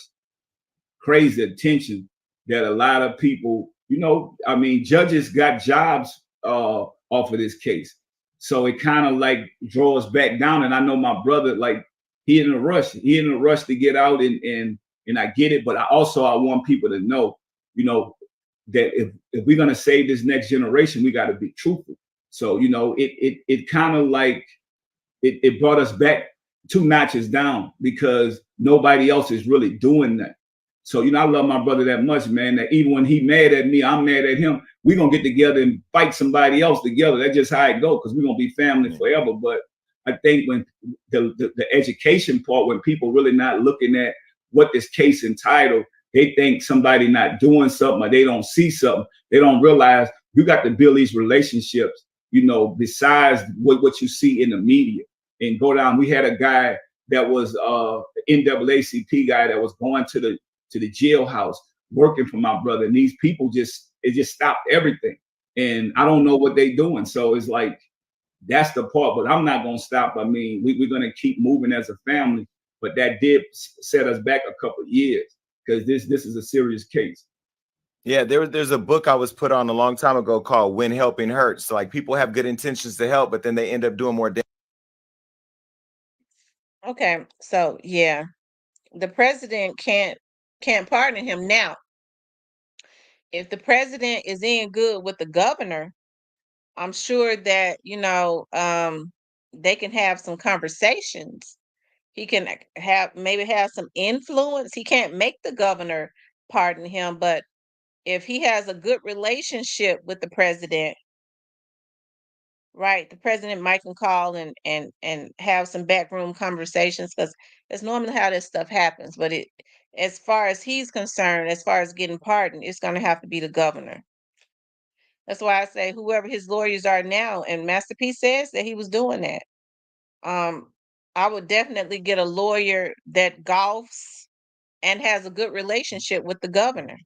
S6: crazy attention that a lot of people, you know, I mean, judges got jobs off of this case. So it kind of like draws back down. And I know my brother, like, he in a rush to get out, and I get it. But I want people to know, you know, that if we're gonna save this next generation, we got to be truthful. So, you know, it kind of like it brought us back 2 notches down, because nobody else is really doing that. So, you know, I love my brother that much, man, that even when he mad at me, I'm mad at him. We're going to get together and fight somebody else together. That's just how it goes, because we're going to be family forever. But I think when the education part, when people really not looking at what this case entitled, they think somebody not doing something, or they don't see something. They don't realize you got to build these relationships, you know, besides what you see in the media. And go down. We had a guy that was NAACP guy that was going to the jailhouse working for my brother. And these people just stopped everything. And I don't know what they're doing. So it's like, that's the part, but I'm not going to stop. I mean, we're going to keep moving as a family, but that did set us back a couple of years, because this is a serious case.
S7: Yeah, there's a book I was put on a long time ago called When Helping Hurts. So like, people have good intentions to help, but then they end up doing more damage.
S1: Okay, so yeah, the president can't pardon him now. If the president is in good with the governor, I'm sure that, you know, they can have some conversations. He can maybe have some influence. He can't make the governor pardon him, but if he has a good relationship with the president, right, the president might can call and have some backroom conversations, because that's normally how this stuff happens. But as far as he's concerned, as far as getting pardoned, it's going to have to be the governor. That's why I say whoever his lawyers are now, and Master P says that he was doing that. I would definitely get a lawyer that golfs and has a good relationship with the governor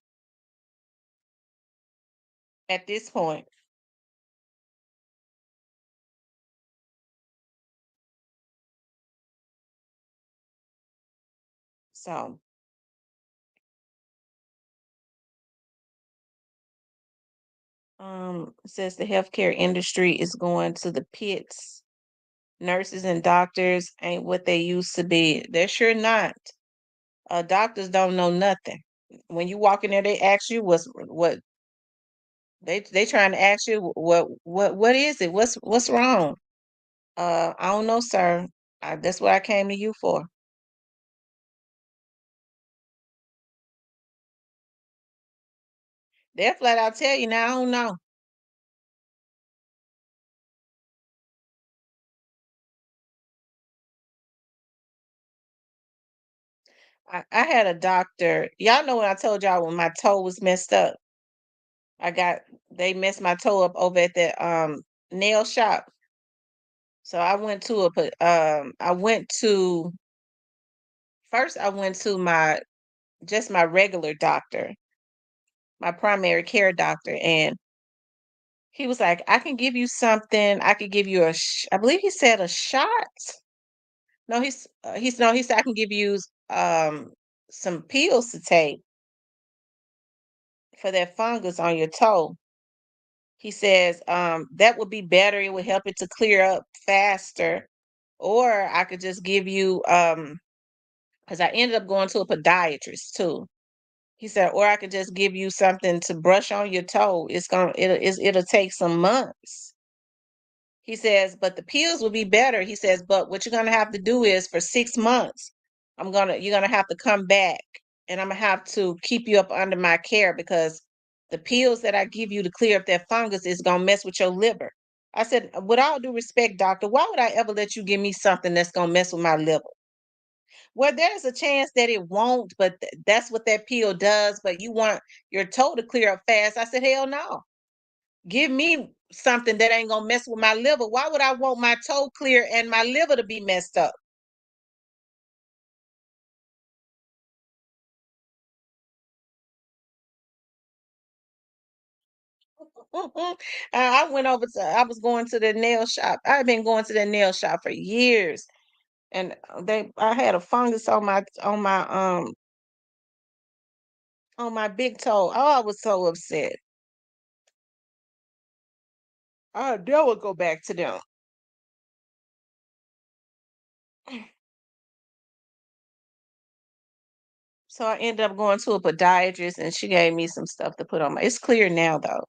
S1: at this point. So it says the healthcare industry is going to the pits. Nurses and doctors ain't what they used to be. They're sure not. Doctors don't know nothing. When you walk in there, they ask you what they trying to ask you what is it? What's wrong? I don't know, sir. That's what I came to you for. They'll flat out tell you now, I don't know. I had a doctor. Y'all know when I told y'all when my toe was messed up. They messed my toe up over at the nail shop. So I went to first I went to my regular doctor, my primary care doctor, and he was like, "I can give you something. I could give you I believe he said a shot. No, no, he said I can give you some pills to take for that fungus on your toe." He says that would be better. It would help it to clear up faster. Or I could just give you because I ended up going to a podiatrist too. He said, or I could just give you something to brush on your toe. It'll take some months. He says, but the pills will be better. He says, but what you're gonna have to do is for 6 months, you're gonna have to come back and I'm gonna have to keep you up under my care because the pills that I give you to clear up that fungus is gonna mess with your liver. I said, with all due respect, doctor, why would I ever let you give me something that's gonna mess with my liver? Well, there's a chance that it won't, but that's what that pill does. But you want your toe to clear up fast. I said, hell no. Give me something that ain't gonna mess with my liver. Why would I want my toe clear and my liver to be messed up? I was going to the nail shop. I've been going to the nail shop for years. And I had a fungus on my big toe. Oh, I was so upset. I never go back to them. So I ended up going to a podiatrist and she gave me some stuff to put on it's clear now though.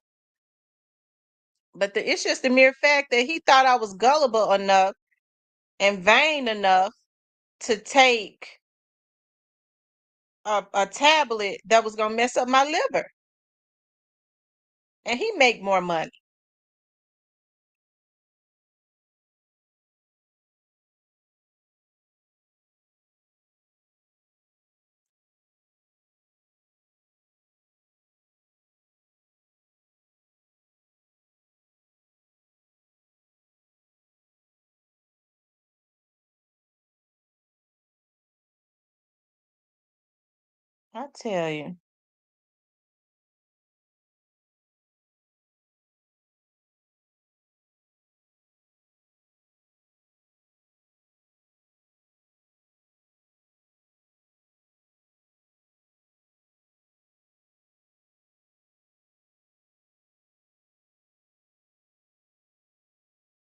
S1: But it's just the mere fact that he thought I was gullible enough and vain enough to take a tablet that was gonna mess up my liver. And he make more money. I tell you.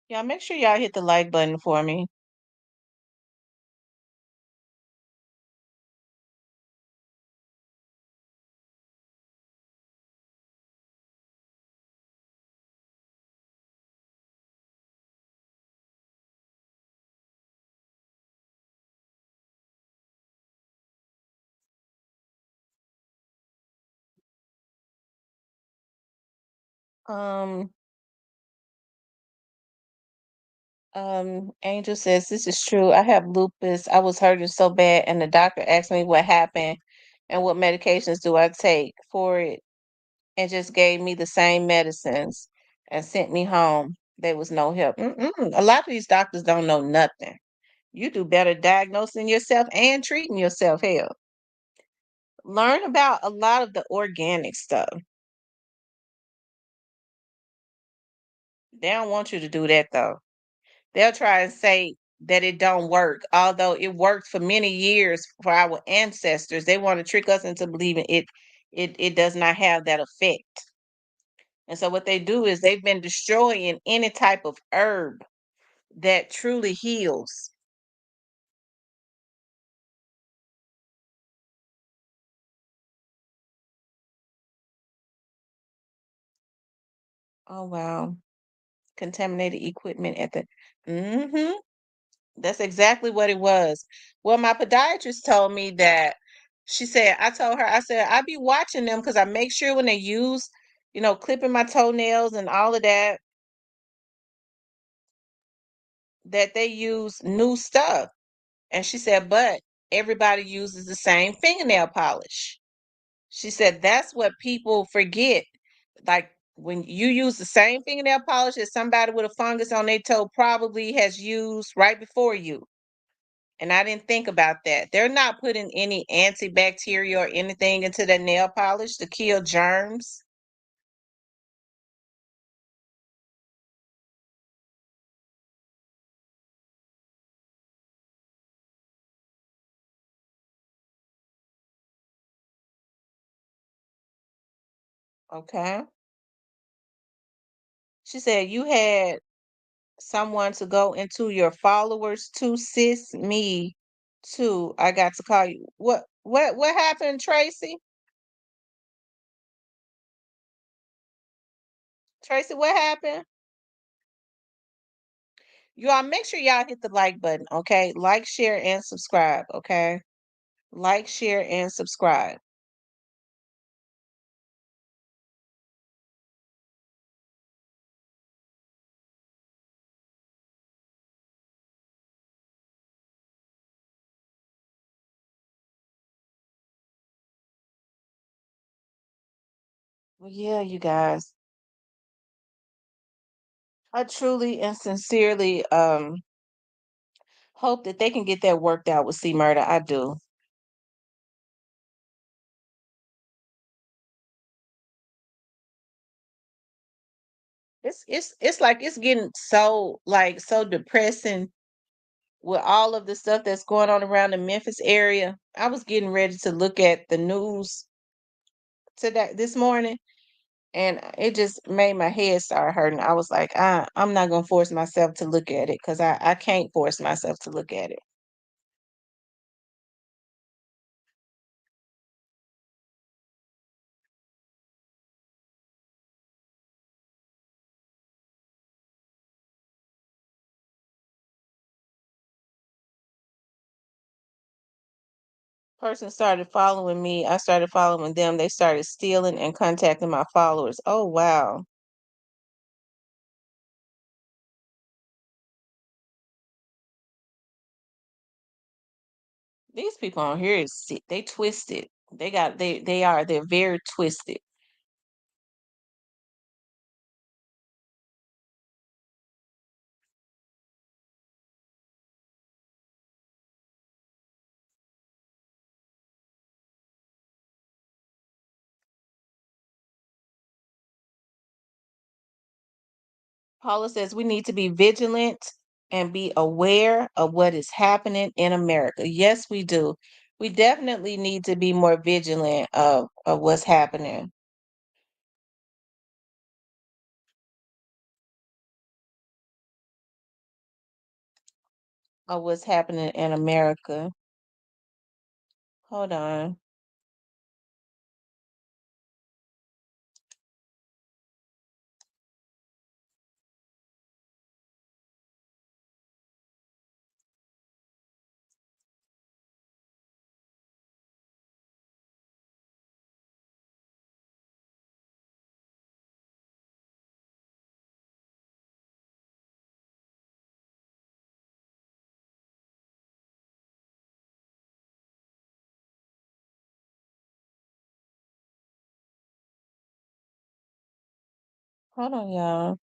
S1: Y'all make sure y'all hit the like button for me. Um Angel says this is true. I have lupus. I was hurting so bad and the doctor asked me what happened and what medications do I take for it and just gave me the same medicines and sent me home. There was no help. A lot of these doctors don't know nothing. You do better diagnosing yourself and treating yourself. Hell, learn about a lot of the organic stuff. They don't want you to do that though. They'll try and say that it don't work, although it worked for many years for our ancestors. They want to trick us into believing it does not have that effect. And so what they do is they've been destroying any type of herb that truly heals. Oh wow. Contaminated equipment at the mm-hmm. That's exactly what it was. Well, my podiatrist told me that she said, I told her, I said, I be watching them because I make sure when they use, clipping my toenails and all of that, that they use new stuff. And she said, but everybody uses the same fingernail polish. She said that's what people forget. Like when you use the same fingernail polish that somebody with a fungus on their toe probably has used right before you. And I didn't think about that. They're not putting any antibacterial or anything into the nail polish to kill germs. Okay. She said you had someone to go into your followers too, sis. Me too. I got to call you. What happened, Tracy? Tracy, what happened? Y'all make sure y'all hit the like button, okay? Like, share, and subscribe, okay? Like, share, and subscribe. Well, yeah, you guys. I truly and sincerely hope that they can get that worked out with C Murder. I do. It's like it's getting so like so depressing with all of the stuff that's going on around the Memphis area. I was getting ready to look at the news today this morning, and it just made my head start hurting. I was like, I'm not gonna force myself to look at it because I can't force myself to look at it. Person started following me. I started following them. They started stealing and contacting my followers. Oh wow. These people on here is sick. They twisted. They're very twisted. Paula says we need to be vigilant and be aware of what is happening in America. Yes, we do. We definitely need to be more vigilant of what's happening, in America. Hold on. Hold on, y'all.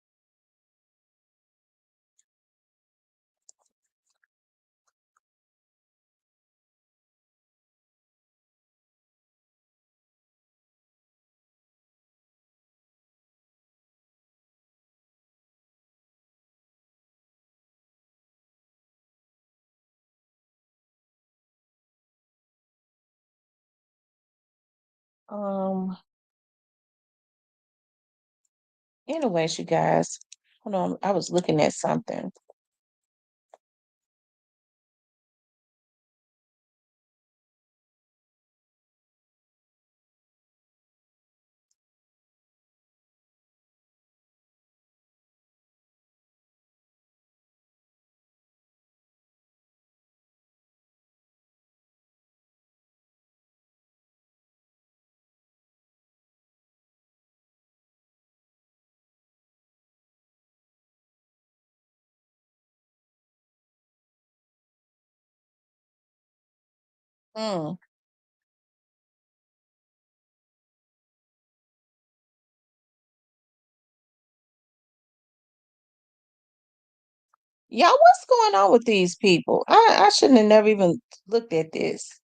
S1: Um, anyways, you guys, hold on. I was looking at something. Mm. Y'all, what's going on with these people? I shouldn't have never even looked at this.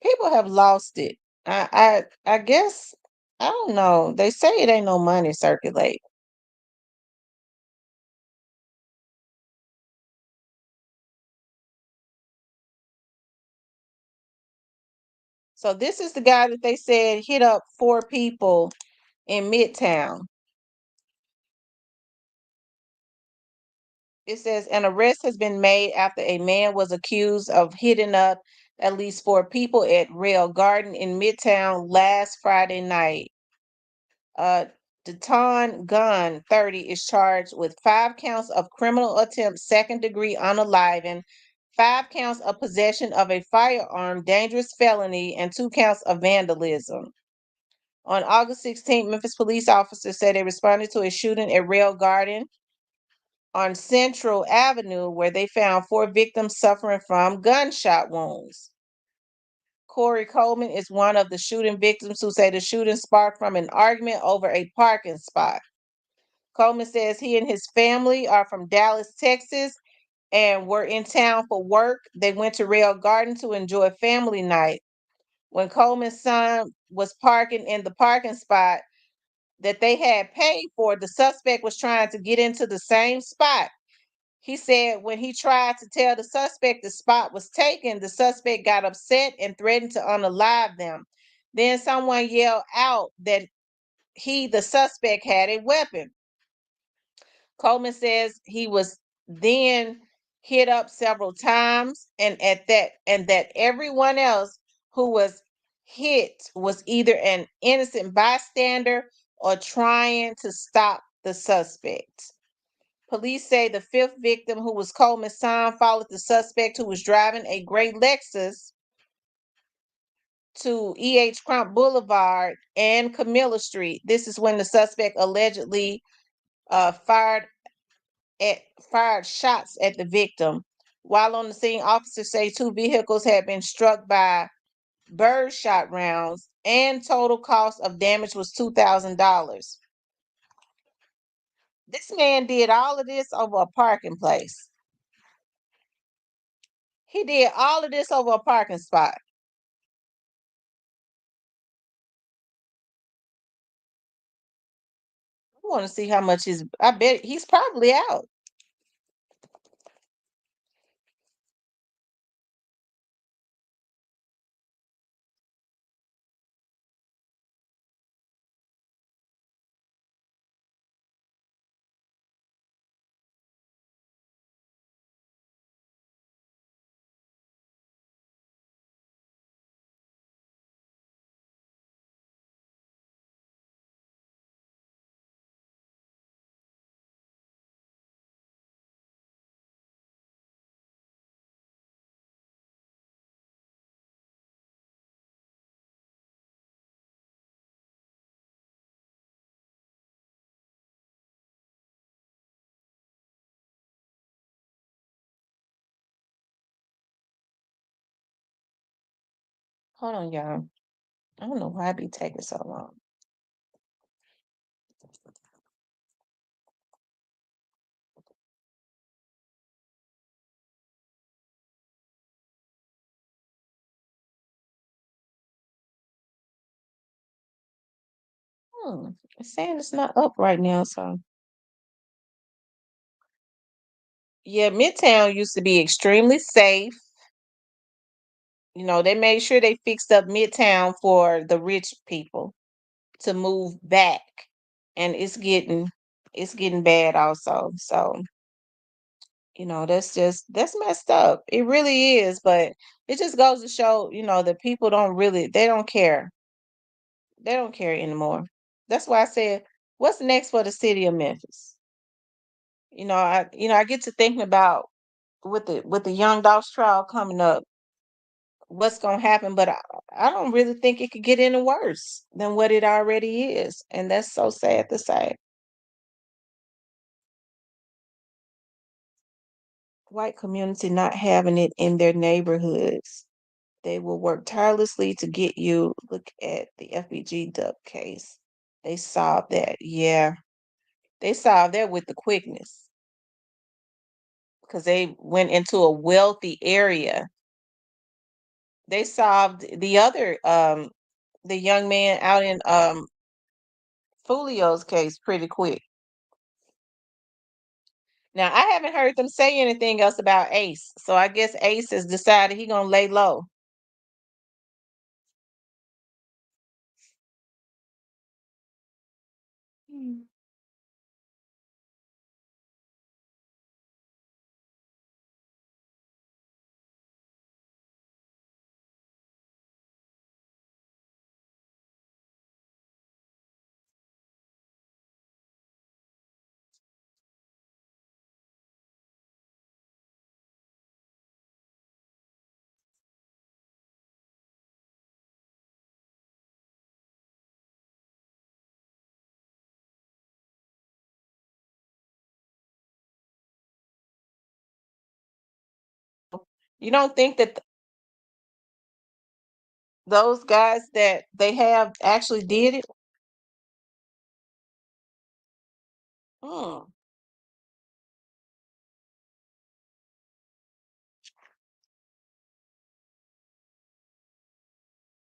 S1: People have lost it. I guess I don't know. They say it ain't no money circulate. So this is the guy that they said hit up 4 people in Midtown. It says an arrest has been made after a man was accused of hitting up at least 4 people at Rail Garden in Midtown last Friday night. Deton Gunn, 30, is charged with 5 counts of criminal attempt second-degree unaliving, 5 counts of possession of a firearm, dangerous felony, and 2 counts of vandalism. On August 16th, Memphis police officers said they responded to a shooting at Rail Garden on Central Avenue, where they found 4 victims suffering from gunshot wounds. Corey Coleman is one of the shooting victims who say the shooting sparked from an argument over a parking spot. Coleman says he and his family are from Dallas, Texas, and were in town for work. They went to Rail Garden to enjoy family night. When Coleman's son was parking in the parking spot that they had paid for, the suspect was trying to get into the same spot. He said when he tried to tell the suspect the spot was taken, the suspect got upset and threatened to unalive them. Then someone yelled out that the suspect, had a weapon. Coleman says he was then hit up several times, and that everyone else who was hit was either an innocent bystander or trying to stop the suspect. Police say the 5th victim, who was Coleman's son, followed the suspect, who was driving a gray Lexus, to E.H. Crump Boulevard and Camilla Street. This is when the suspect allegedly fired shots at the victim. While on the scene, officers say 2 vehicles had been struck by birdshot rounds, and total cost of damage was $2,000. This man did all of this over a parking place. He did all of this over a parking spot. I want to see how much I bet he's probably out. Hold on, y'all. I don't know why it be taking so long. It's saying it's not up right now, so yeah, Midtown used to be extremely safe. They made sure they fixed up Midtown for the rich people to move back, and it's getting bad also. So, that's messed up. It really is, but it just goes to show, that people they don't care. They don't care anymore. That's why I said, what's next for the city of Memphis? I get to thinking about with the Young Dogs trial coming up, what's gonna happen, but I don't really think it could get any worse than what it already is. And that's so sad to say. White community not having it in their neighborhoods. They will work tirelessly to get you. Look at the FBG duck case. They solved that. Yeah, they solved that with the quickness because they went into a wealthy area. They solved the other the young man out in Fulio's case pretty quick. Now I haven't heard them say anything else about Ace, so I guess Ace has decided he gonna lay low. Hmm. You don't think that those guys that they have actually did it? Hmm.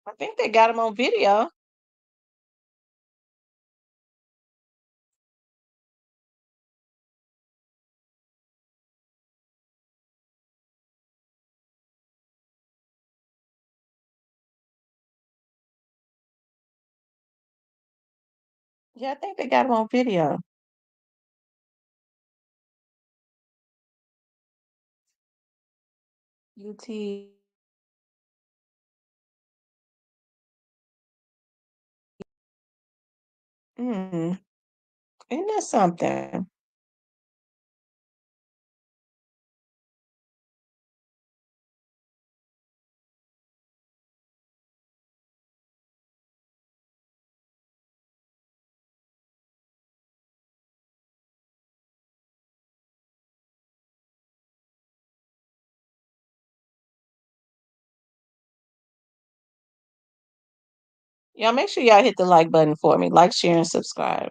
S1: I think they got him on video. Yeah, I think they got him on video. UT. Mm. Isn't that something? Y'all make sure y'all hit the like button for me. Like, share, and subscribe.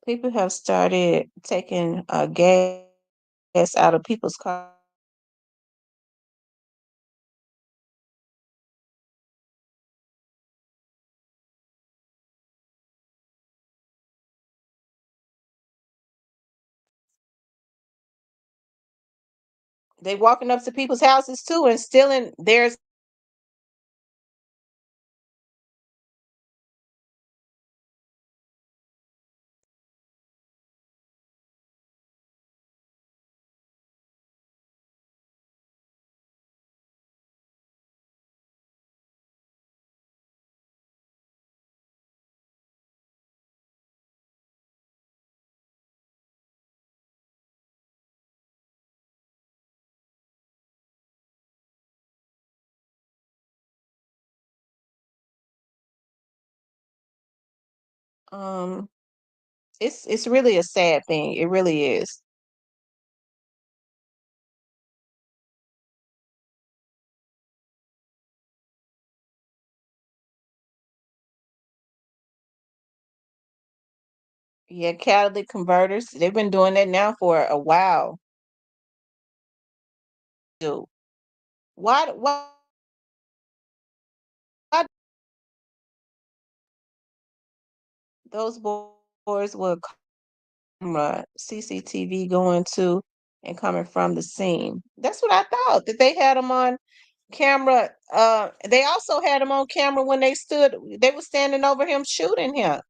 S1: People have started taking gas out of people's cars. They walking up to people's houses too and stealing theirs. Um, it's really a sad thing. It really is. Yeah, catalytic converters. They've been doing that now for a while. Dude, why those boys will camera CCTV going to and coming from the scene? That's what I thought, that they had them on camera. They also had him on camera when they were standing over him shooting him.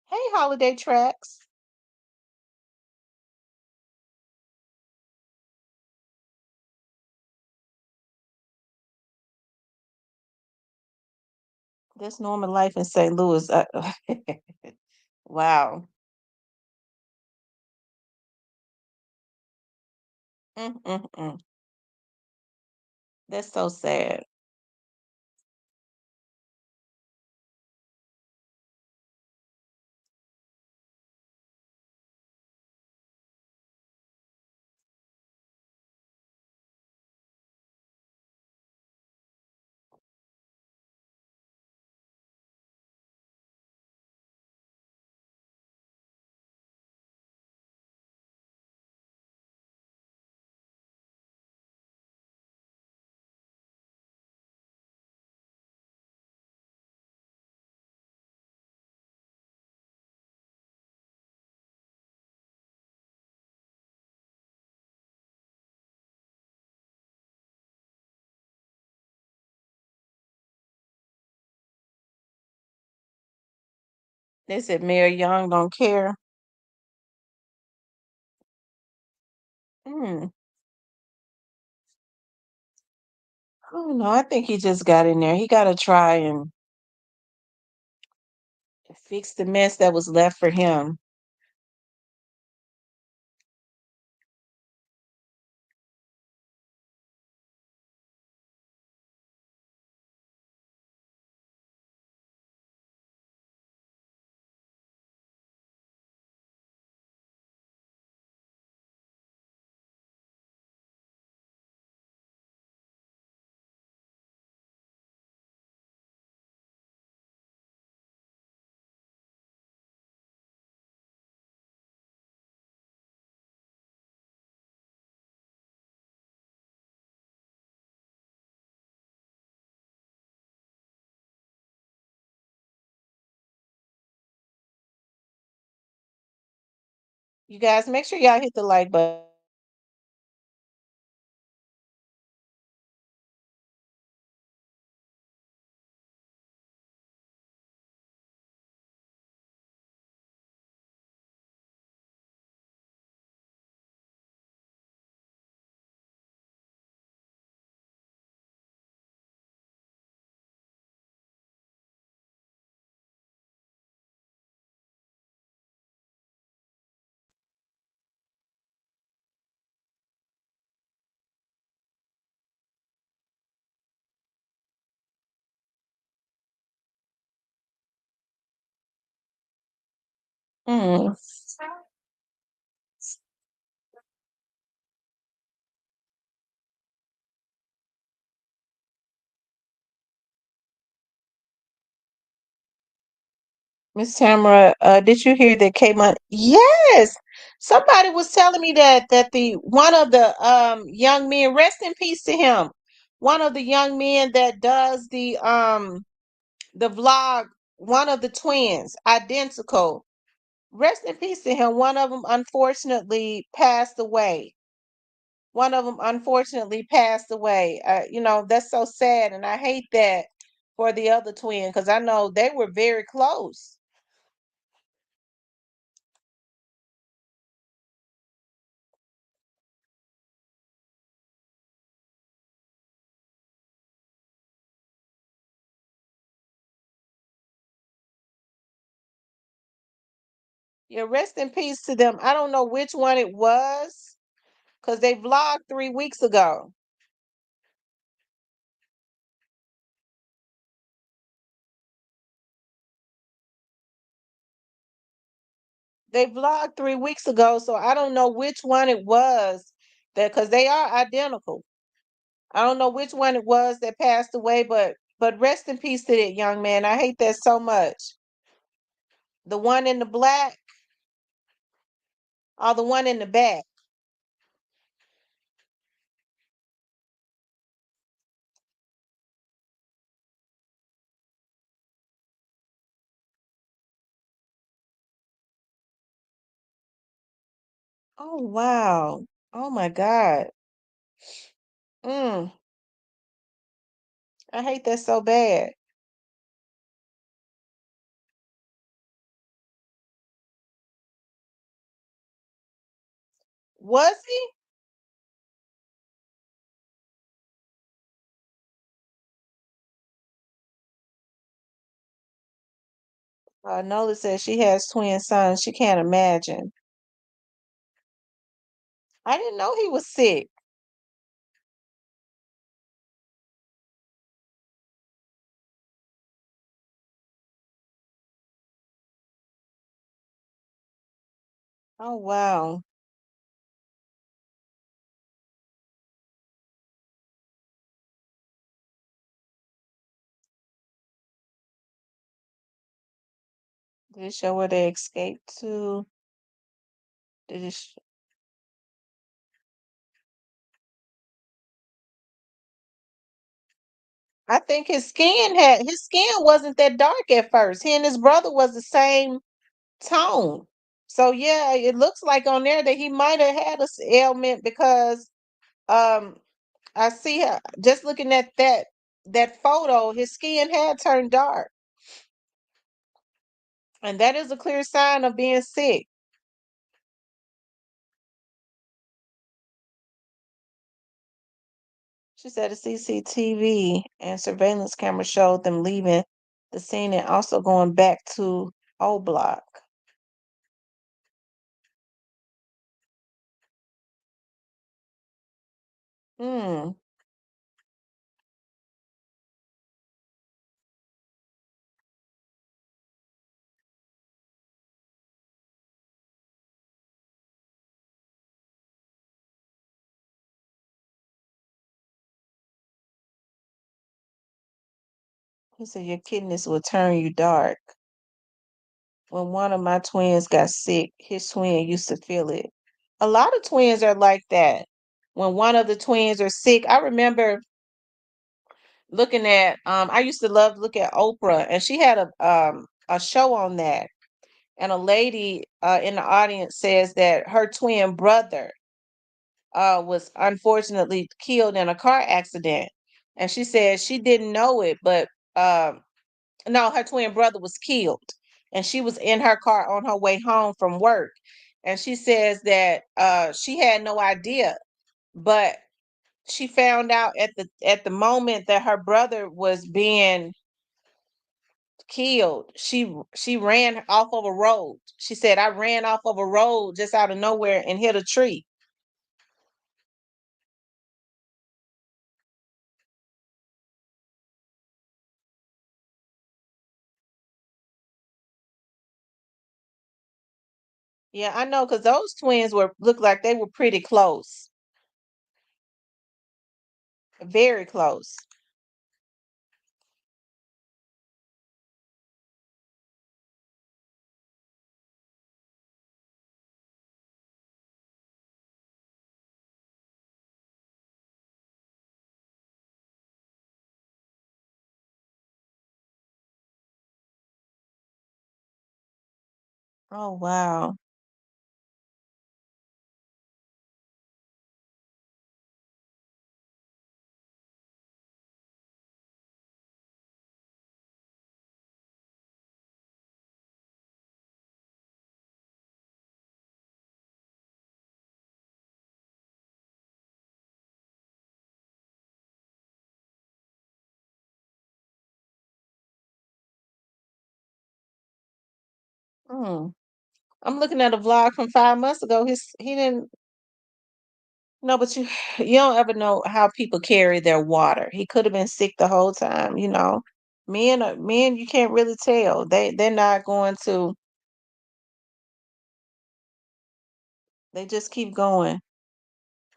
S1: Hey, Holiday Tracks. This normal life in St. Louis. Wow. Mm-mm-mm. That's so sad. They said Mayor Young don't care. Hmm. I don't know. I think he just got in there. He got to try and fix the mess that was left for him. You guys, make sure y'all hit the like button. Mm. Miss Tamara, did you hear that Kmart? Yes, somebody was telling me that the one of the young men, rest in peace to him, one of the young men that does the vlog, one of the twins, identical. Rest in peace to him. One of them unfortunately passed away. One of them unfortunately passed away. That's so sad, and I hate that for the other twin because I know they were very close. Yeah, rest in peace to them. I don't know which one it was because they vlogged 3 weeks ago. They vlogged 3 weeks ago, so I don't know which one it was that because they are identical. I don't know which one it was that passed away, but rest in peace to that young man. I hate that so much. The one in the black or the one in the back. Oh wow. Oh my God. Mm, I hate that so bad. Was he? Nola says she has twin sons. She can't imagine. I didn't know he was sick. Oh wow. Did it show where they escaped to? Did it? I think his skin wasn't that dark at first. He and his brother was the same tone. So yeah, it looks like on there that he might have had a ailment because um I see just looking at that photo, his skin had turned dark, and that is a clear sign of being sick. She said the CCTV and surveillance camera showed them leaving the scene and also going back to O Block. Hmm. He said your kidneys will turn you dark. When one of my twins got sick, his twin used to feel it. A lot of twins are like that. When one of the twins are sick, I remember looking at I used to love to look at Oprah, and she had a show on that, and a lady in the audience says that her twin brother was unfortunately killed in a car accident, and she said she didn't know it, but um no, her twin brother was killed, and she was in her car on her way home from work, and she says that she had no idea, but she found out at the moment that her brother was being killed. She ran off of a road. She said, I ran off of a road just out of nowhere and hit a tree. Yeah, I know, because those twins were looked like they were pretty close. Very close. Oh wow. Hmm. I'm looking at a vlog from 5 months ago. He didn't. No, but you don't ever know how people carry their water. He could have been sick the whole time, you know. Men you can't really tell. They're not going to, they just keep going.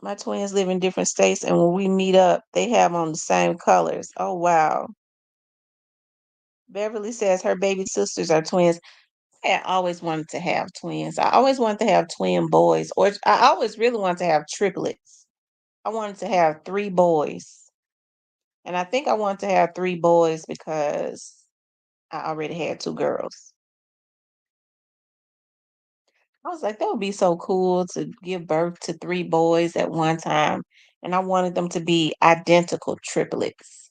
S1: My twins live in different states, and when we meet up, they have on the same colors. Oh wow. Beverly says her baby sisters are twins. I always wanted to have twins. I always wanted to have twin boys, or I always really wanted to have triplets. I wanted to have three boys. And I think I wanted to have three boys because I already had two girls. I was like, that would be so cool to give birth to three boys at one time. And I wanted them to be identical triplets.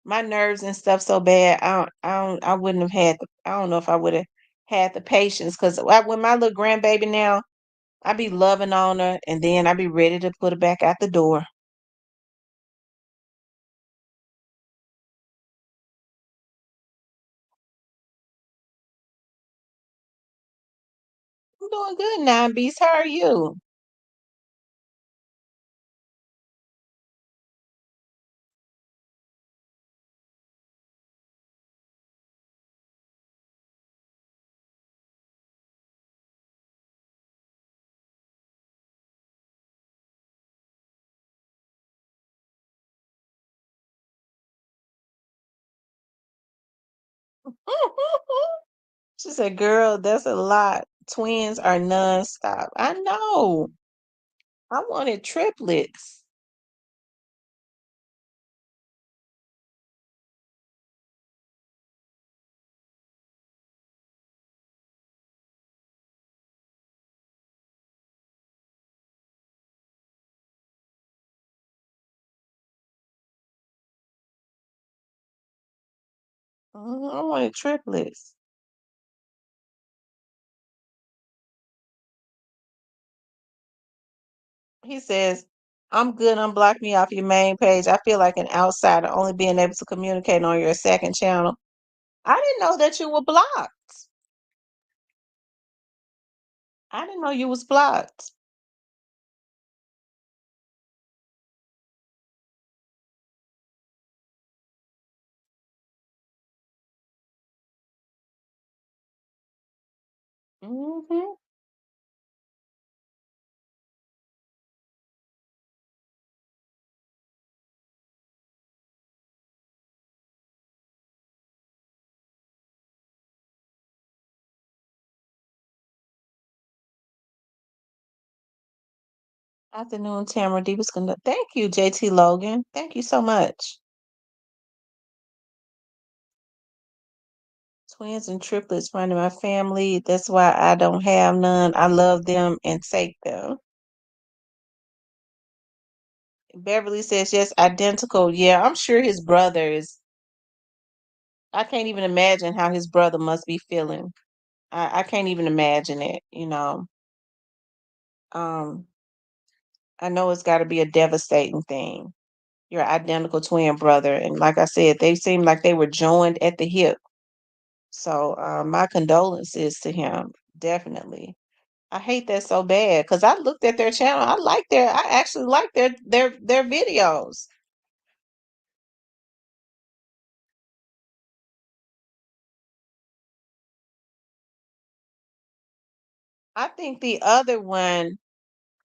S1: My nerves and stuff so bad. I wouldn't have had. I don't know if I would have had the patience because when my little grandbaby now, I be loving on her, and then I be ready to put her back out the door. I'm doing good, Nine Beast. How are you? She said, "Girl, that's a lot. Twins are nonstop." I know. I wanted triplets. I wanted triplets. He says, "I'm good. Unblock me off your main page. I feel like an outsider only being able to communicate on your second channel." I didn't know that you were blocked. I didn't know you was blocked. Hmm. Afternoon, Tamara D was gonna thank you, JT Logan. Thank you so much. Twins and triplets running my family. That's why I don't have none. I love them and take them. Beverly says, yes, identical. Yeah, I'm sure his brother is. I can't even imagine how his brother must be feeling. I can't even imagine it. Um, I know it's got to be a devastating thing. Your identical twin brother. And like I said, they seem like they were joined at the hip. So my condolences to him, definitely. I hate that so bad because I looked at their channel. I actually like their videos. I think the other one,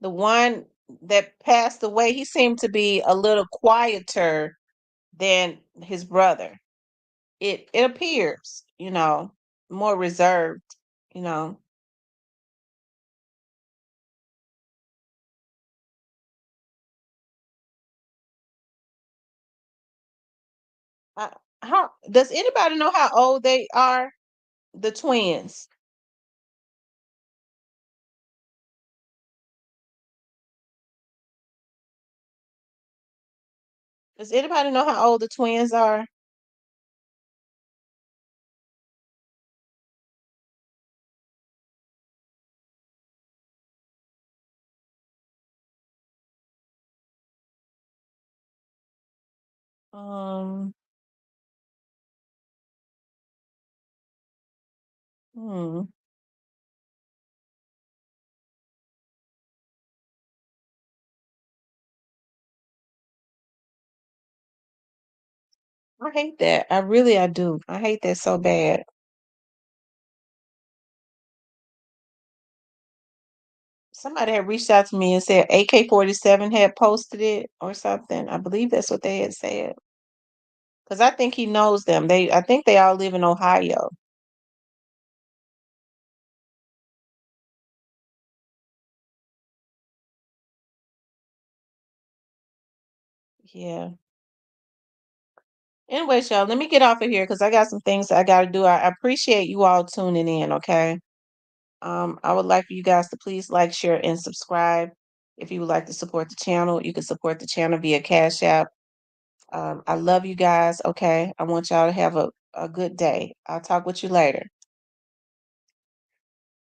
S1: the one that passed away, he seemed to be a little quieter than his brother. It appears, more reserved, you know. I, how does anybody know how old they are? The twins. Does anybody know how old the twins are? Um, hmm. I hate that. I do. I hate that so bad. Somebody had reached out to me and said AK-47 had posted it or something. I believe that's what they had said. Because I think he knows them. I think they all live in Ohio. Yeah. Anyways, y'all, let me get off of here because I got some things I got to do. I appreciate you all tuning in. Okay. I would like for you guys to please like, share, and subscribe. If you would like to support the channel, you can support the channel via Cash App. I love you guys. Okay. I want y'all to have a good day. I'll talk with you later.